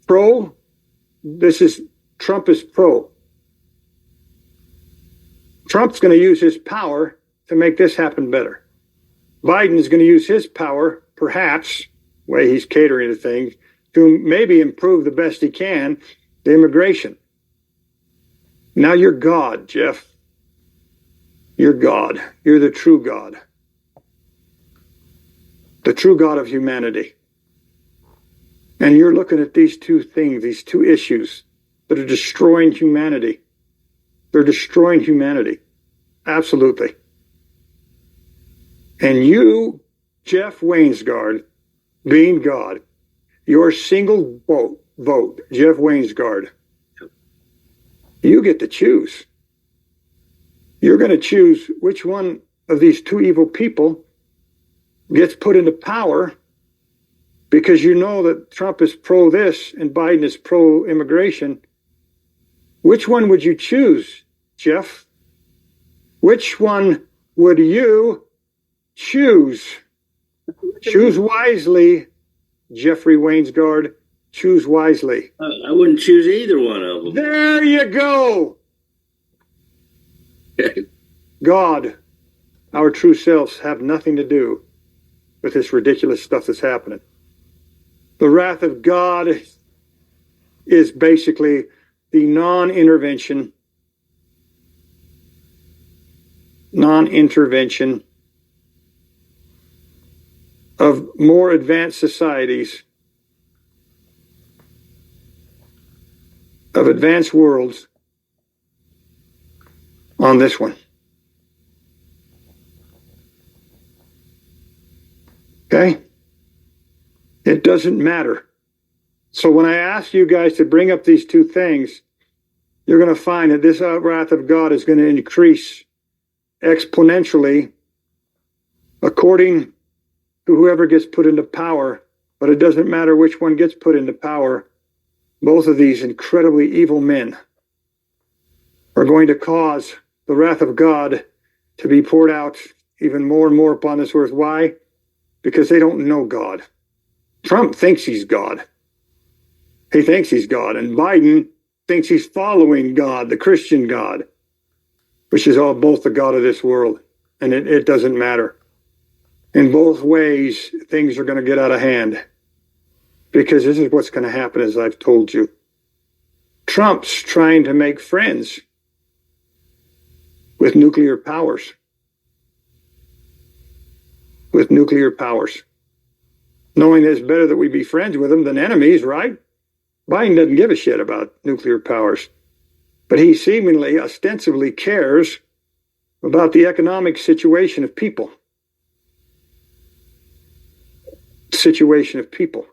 pro. Trump is pro. Trump's going to use his power to make this happen better. Biden's going to use his power, perhaps, the way he's catering to things, to maybe improve the best he can the immigration. Now you're God, Jeff. You're God. You're the true God. The true God of humanity. And you're looking at these two things, these two issues that are destroying humanity. They're destroying humanity. Absolutely. And you, Jeff Wainsgard, being God, your single vote, Jeff Wainsgard, you get to choose. You're going to choose which one of these two evil people gets put into power, because you know that Trump is pro this and Biden is pro immigration. Which one would you choose, Jeff? Which one would you choose? Choose wisely, Jeffrey Wainsgard. Choose wisely. I wouldn't choose either one of them. There you go. God, our true selves have nothing to do with this ridiculous stuff that's happening. The wrath of God is basically the non-intervention of more advanced societies, of advanced worlds on this one. Okay? It doesn't matter. So when I ask you guys to bring up these two things, you're going to find that this wrath of God is going to increase exponentially according to whoever gets put into power. But it doesn't matter which one gets put into power. Both of these incredibly evil men are going to cause the wrath of God to be poured out even more and more upon this earth. Why? Because they don't know God. Trump thinks he's God. He thinks he's God. And Biden thinks he's following God, the Christian God, which is all both the God of this world. And it doesn't matter. In both ways, things are going to get out of hand. Because this is what's going to happen, as I've told you. Trump's trying to make friends with nuclear powers. With nuclear powers. Knowing that it's better that we be friends with them than enemies, right? Biden doesn't give a shit about nuclear powers. But he seemingly, ostensibly cares about the economic situation of people. Situation of people.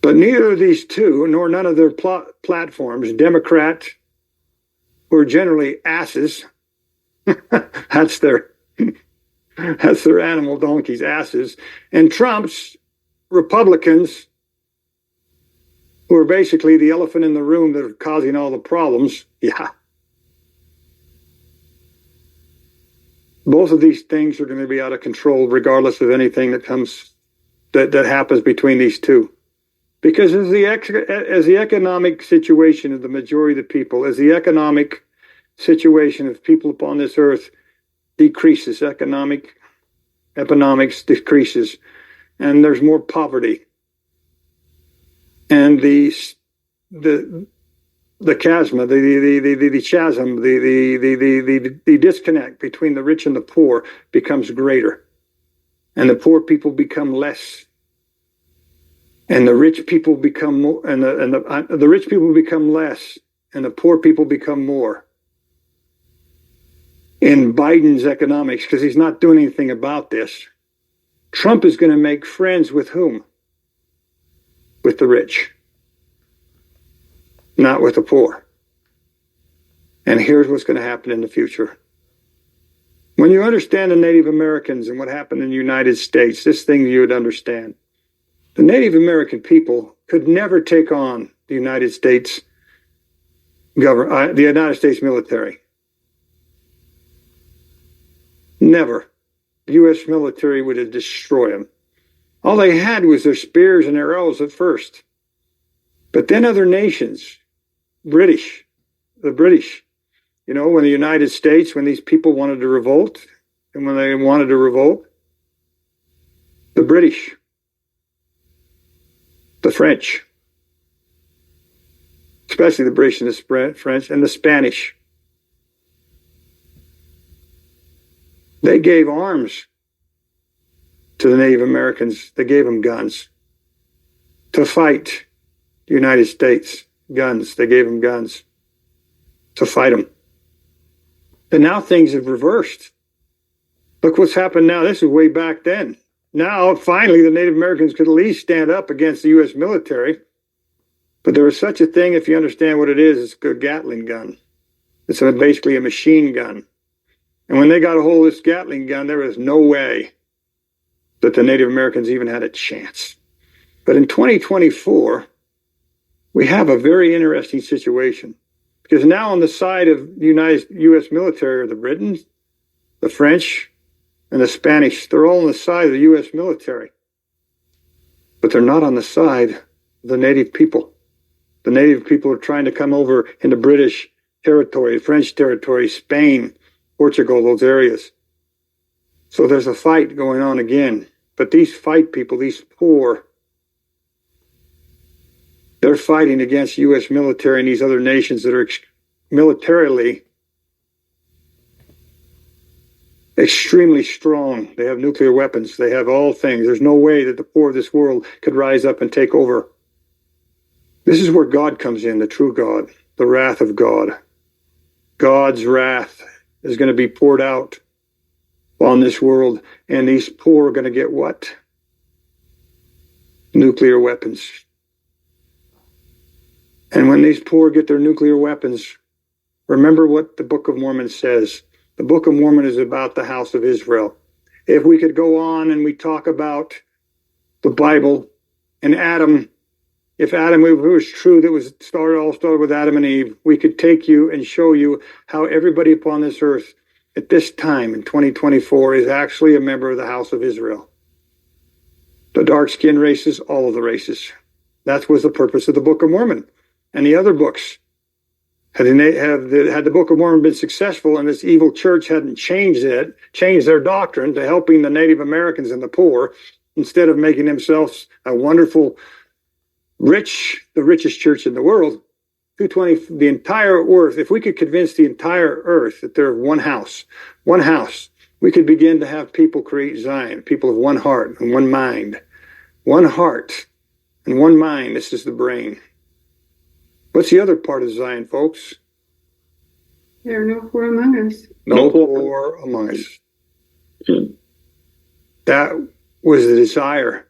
But neither of these two, nor none of their platforms, Democrat, who are generally asses, that's their animal donkeys, asses, and Trump's Republicans, who are basically the elephant in the room that are causing all the problems. Yeah. Both of these things are going to be out of control regardless of anything that happens between these two. Because as the economic situation of the majority of the people, as the economic situation of people upon this earth decreases, economics decreases, and there's more poverty, and the chasm, the disconnect between the rich and the poor becomes greater, and the poor people become less. And the rich people become more, and the rich people become less, and the poor people become more. In Biden's economics, because he's not doing anything about this, Trump is going to make friends with whom? With the rich, not with the poor. And here's what's going to happen in the future. When you understand the Native Americans and what happened in the United States, this thing you would understand. The Native American people could never take on the United States government, the United States military. Never. The U.S. military would have destroyed them. All they had was their spears and their arrows at first. But then other nations, the British, you know, when the United States, when these people wanted to revolt, and when they wanted to revolt, the British, the French, especially the British and the French and the Spanish, they gave arms to the Native Americans. They gave them guns to fight the United States. Guns. They gave them guns to fight them. But now things have reversed. Look what's happened now. This is way back then. Now, finally, the Native Americans could at least stand up against the U.S. military. But there is such a thing, if you understand what it is, it's a Gatling gun. It's basically a machine gun. And when they got a hold of this Gatling gun, there was no way that the Native Americans even had a chance. But in 2024, we have a very interesting situation. Because now on the side of the U.S. military are the Britons, the French, and the Spanish. They're all on the side of the U.S. military. But they're not on the side of the native people. The native people are trying to come over into British territory, French territory, Spain, Portugal, those areas. So there's a fight going on again. But these fight people, these poor, they're fighting against U.S. military and these other nations that are militarily extremely strong. They have nuclear weapons. They have all things. There's no way that the poor of this world could rise up and take over. This is where God comes in, the true God, the wrath of God. God's wrath is going to be poured out on this world, and these poor are going to get what? Nuclear weapons. And when these poor get their nuclear weapons, remember what the Book of Mormon says. The Book of Mormon is about the house of Israel. If we could go on and we talk about the Bible and Adam, if Adam, if it was true that was all started with Adam and Eve, we could take you and show you how everybody upon this earth at this time in 2024 is actually a member of the house of Israel. The dark-skinned races, all of the races. That was the purpose of the Book of Mormon and the other books. Had the Book of Mormon been successful and this evil church hadn't changed their doctrine to helping the Native Americans and the poor, instead of making themselves a wonderful, the richest church in the world, the entire earth, if we could convince the entire earth that they're one house, we could begin to have people create Zion, people of one heart and one mind. One heart and one mind, this is the brain. What's the other part of Zion, folks? There are no poor among us. No poor among us. That was the desire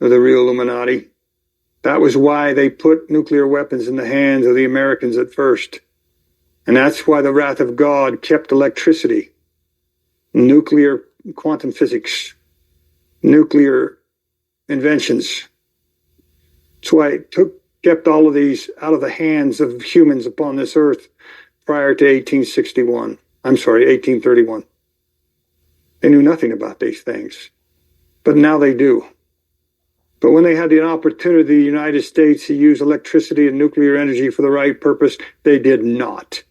of the real Illuminati. That was why they put nuclear weapons in the hands of the Americans at first. And that's why the wrath of God kept electricity, nuclear quantum physics, nuclear inventions. That's why it kept all of these out of the hands of humans upon this earth prior to 1831. They knew nothing about these things, but now they do. But when they had the opportunity, the United States, to use electricity and nuclear energy for the right purpose, they did not.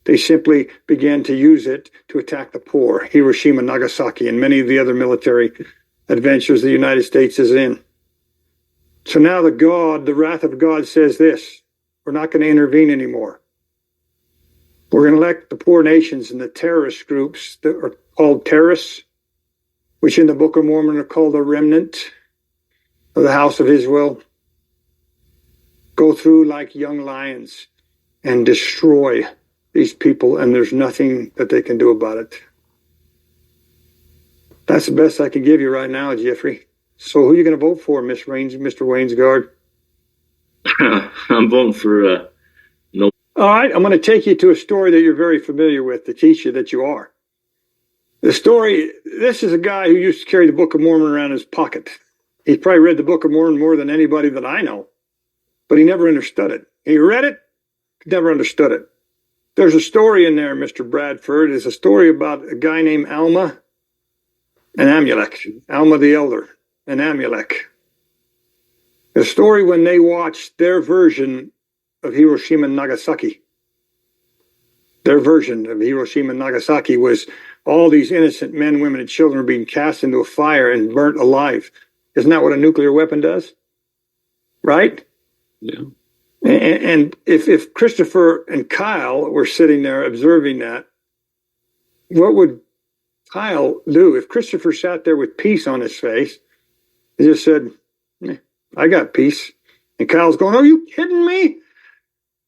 They simply began to use it to attack the poor, Hiroshima, Nagasaki, and many of the other military adventures the United States is in. So now the wrath of God says this: we're not going to intervene anymore. We're going to let the poor nations and the terrorist groups that are called terrorists, which in the Book of Mormon are called a remnant of the house of Israel, go through like young lions and destroy these people, and there's nothing that they can do about it. That's the best I can give you right now, Jeffrey. So who are you going to vote for, Mr. Wainsguard? I'm voting for no. All right, I'm going to take you to a story that you're very familiar with to teach you that you are. The story, this is a guy who used to carry the Book of Mormon around his pocket. He probably read the Book of Mormon more than anybody that I know, but he never understood it. He read it, never understood it. There's a story in there, Mr. Bradford. It's a story about a guy named Alma and Amulek. Alma the Elder and Amulek. The story when they watched their version of Hiroshima and Nagasaki. Their version of Hiroshima and Nagasaki was all these innocent men, women, and children were being cast into a fire and burnt alive. Isn't that what a nuclear weapon does? Right? Yeah. And if Christopher and Kyle were sitting there observing that, what would Kyle do? If Christopher sat there with peace on his face, he just said, I got peace. And Kyle's going, are you kidding me?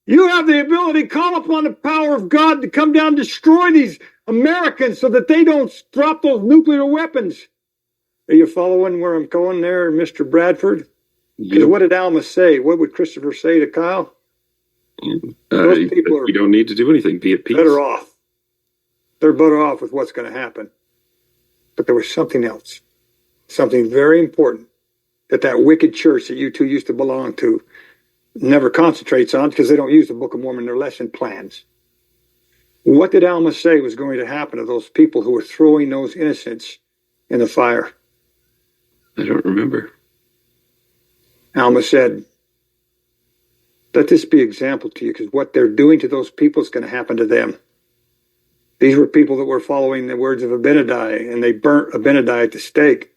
You have the ability to call upon the power of God to come down and destroy these Americans so that they don't drop those nuclear weapons. Are you following where I'm going there, Mr. Bradford? Because what did Alma say? What would Christopher say to Kyle? Those people are we don't need to do anything. Be at peace. better off. They're better off with what's going to happen. But there was something else, something very important that wicked church that you two used to belong to never concentrates on because they don't use the Book of Mormon in their lesson plans. What did Alma say was going to happen to those people who were throwing those innocents in the fire? I don't remember. Alma said, let this be example to you because what they're doing to those people is going to happen to them. These were people that were following the words of Abinadi, and they burnt Abinadi at the stake.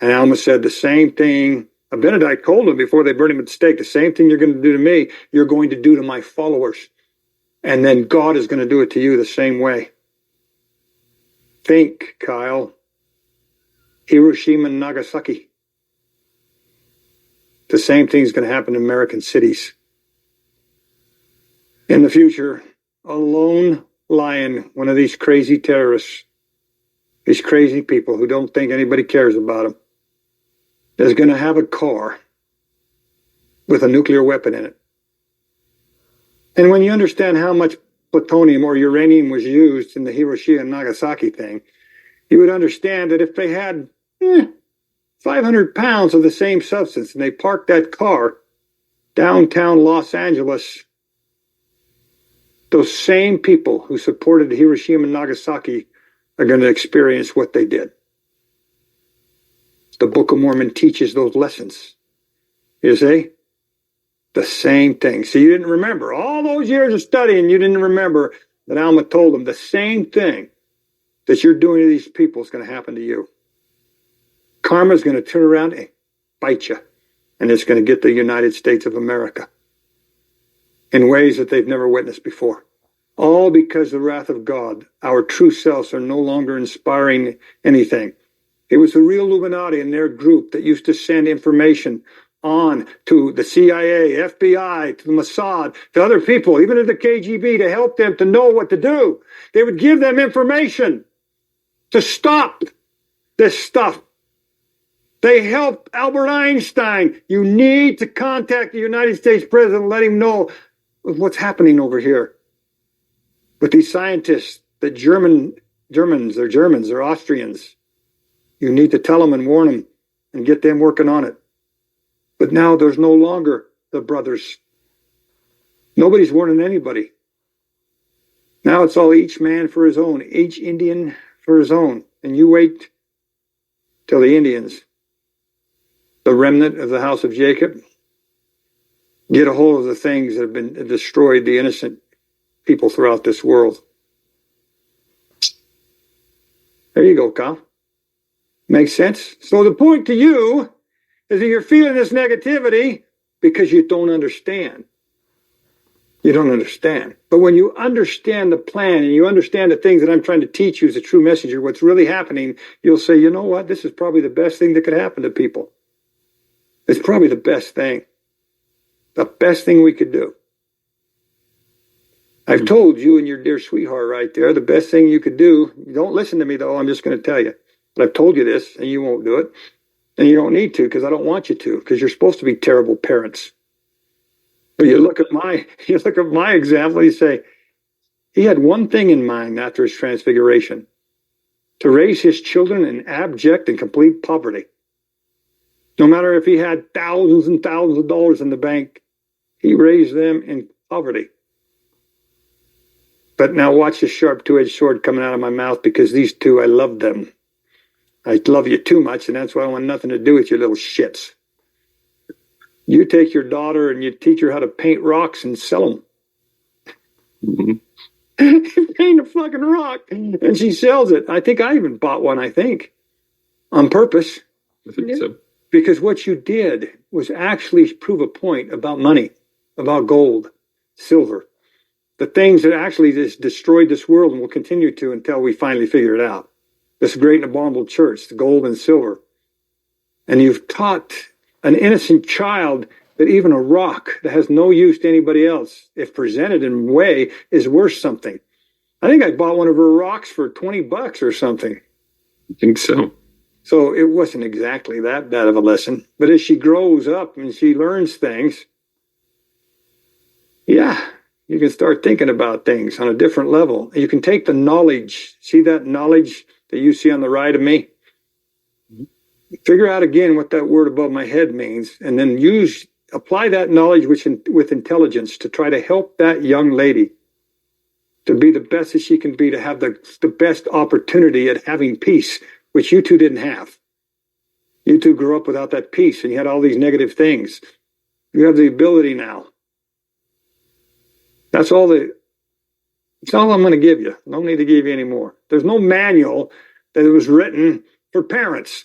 And Alma said the same thing. Abinadi told them before they burned him at the stake, the same thing you're going to do to me, you're going to do to my followers. And then God is going to do it to you the same way. Think, Kyle. Hiroshima and Nagasaki. The same thing is going to happen in American cities. In the future, a lone lion, one of these crazy terrorists, these crazy people who don't think anybody cares about them, is going to have a car with a nuclear weapon in it. And when you understand how much plutonium or uranium was used in the Hiroshima and Nagasaki thing, you would understand that if they had 500 pounds of the same substance and they parked that car downtown Los Angeles, those same people who supported Hiroshima and Nagasaki are going to experience what they did. The Book of Mormon teaches those lessons. You see? The same thing. So you didn't remember. All those years of studying, you didn't remember that Alma told them the same thing that you're doing to these people is going to happen to you. Karma is going to turn around and bite you. And it's going to get the United States of America in ways that they've never witnessed before. All because the wrath of God, our true selves, are no longer inspiring anything. It was the real Illuminati and their group that used to send information on to the CIA, FBI, to the Mossad, to other people, even to the KGB, to help them to know what to do. They would give them information to stop this stuff. They helped Albert Einstein. You need to contact the United States president and let him know what's happening over here. With these scientists, the Germans, they're Austrians. You need to tell them and warn them and get them working on it. But now there's no longer the brothers. Nobody's warning anybody. Now it's all each man for his own, each Indian for his own. And you wait till the Indians, the remnant of the house of Jacob, get a hold of the things that have been destroyed, the innocent people throughout this world. There you go, Kyle. Makes sense? So the point to you is that you're feeling this negativity because you don't understand. You don't understand. But when you understand the plan and you understand the things that I'm trying to teach you as a true messenger, what's really happening, you'll say, you know what? This is probably the best thing that could happen to people. It's probably the best thing. The best thing we could do. I've told you and your dear sweetheart right there, the best thing you could do, you don't listen to me though, I'm just going to tell you. But I've told you this and you won't do it. And you don't need to because I don't want you to because you're supposed to be terrible parents. But you look at my example, you say, he had one thing in mind after his transfiguration: to raise his children in abject and complete poverty. No matter if he had thousands and thousands of dollars in the bank, he raised them in poverty. But now watch the sharp two-edged sword coming out of my mouth, because these two, I love them. I love you too much, and that's why I want nothing to do with you little shits. You take your daughter and you teach her how to paint rocks and sell them. Mhm. Paint a fucking rock, and she sells it. I think I even bought one, on purpose. I think so. Because what you did was actually prove a point about money, about gold, silver, the things that actually just destroyed this world and will continue to until we finally figure it out. This great and abominable church, the gold and silver. And you've taught an innocent child that even a rock that has no use to anybody else, if presented in a way, is worth something. I think I bought one of her rocks for $20 or something. I think so. So it wasn't exactly that bad of a lesson. But as she grows up and she learns things, yeah, you can start thinking about things on a different level. You can take the knowledge, see that knowledge that you see on the right of me? Figure out again what that word above my head means, and then apply that knowledge with intelligence to try to help that young lady to be the best that she can be, to have the best opportunity at having peace, which you two didn't have. You two grew up without that peace, and you had all these negative things. You have the ability now. That's all I'm going to give you. I don't need to give you any more. There's no manual that was written for parents.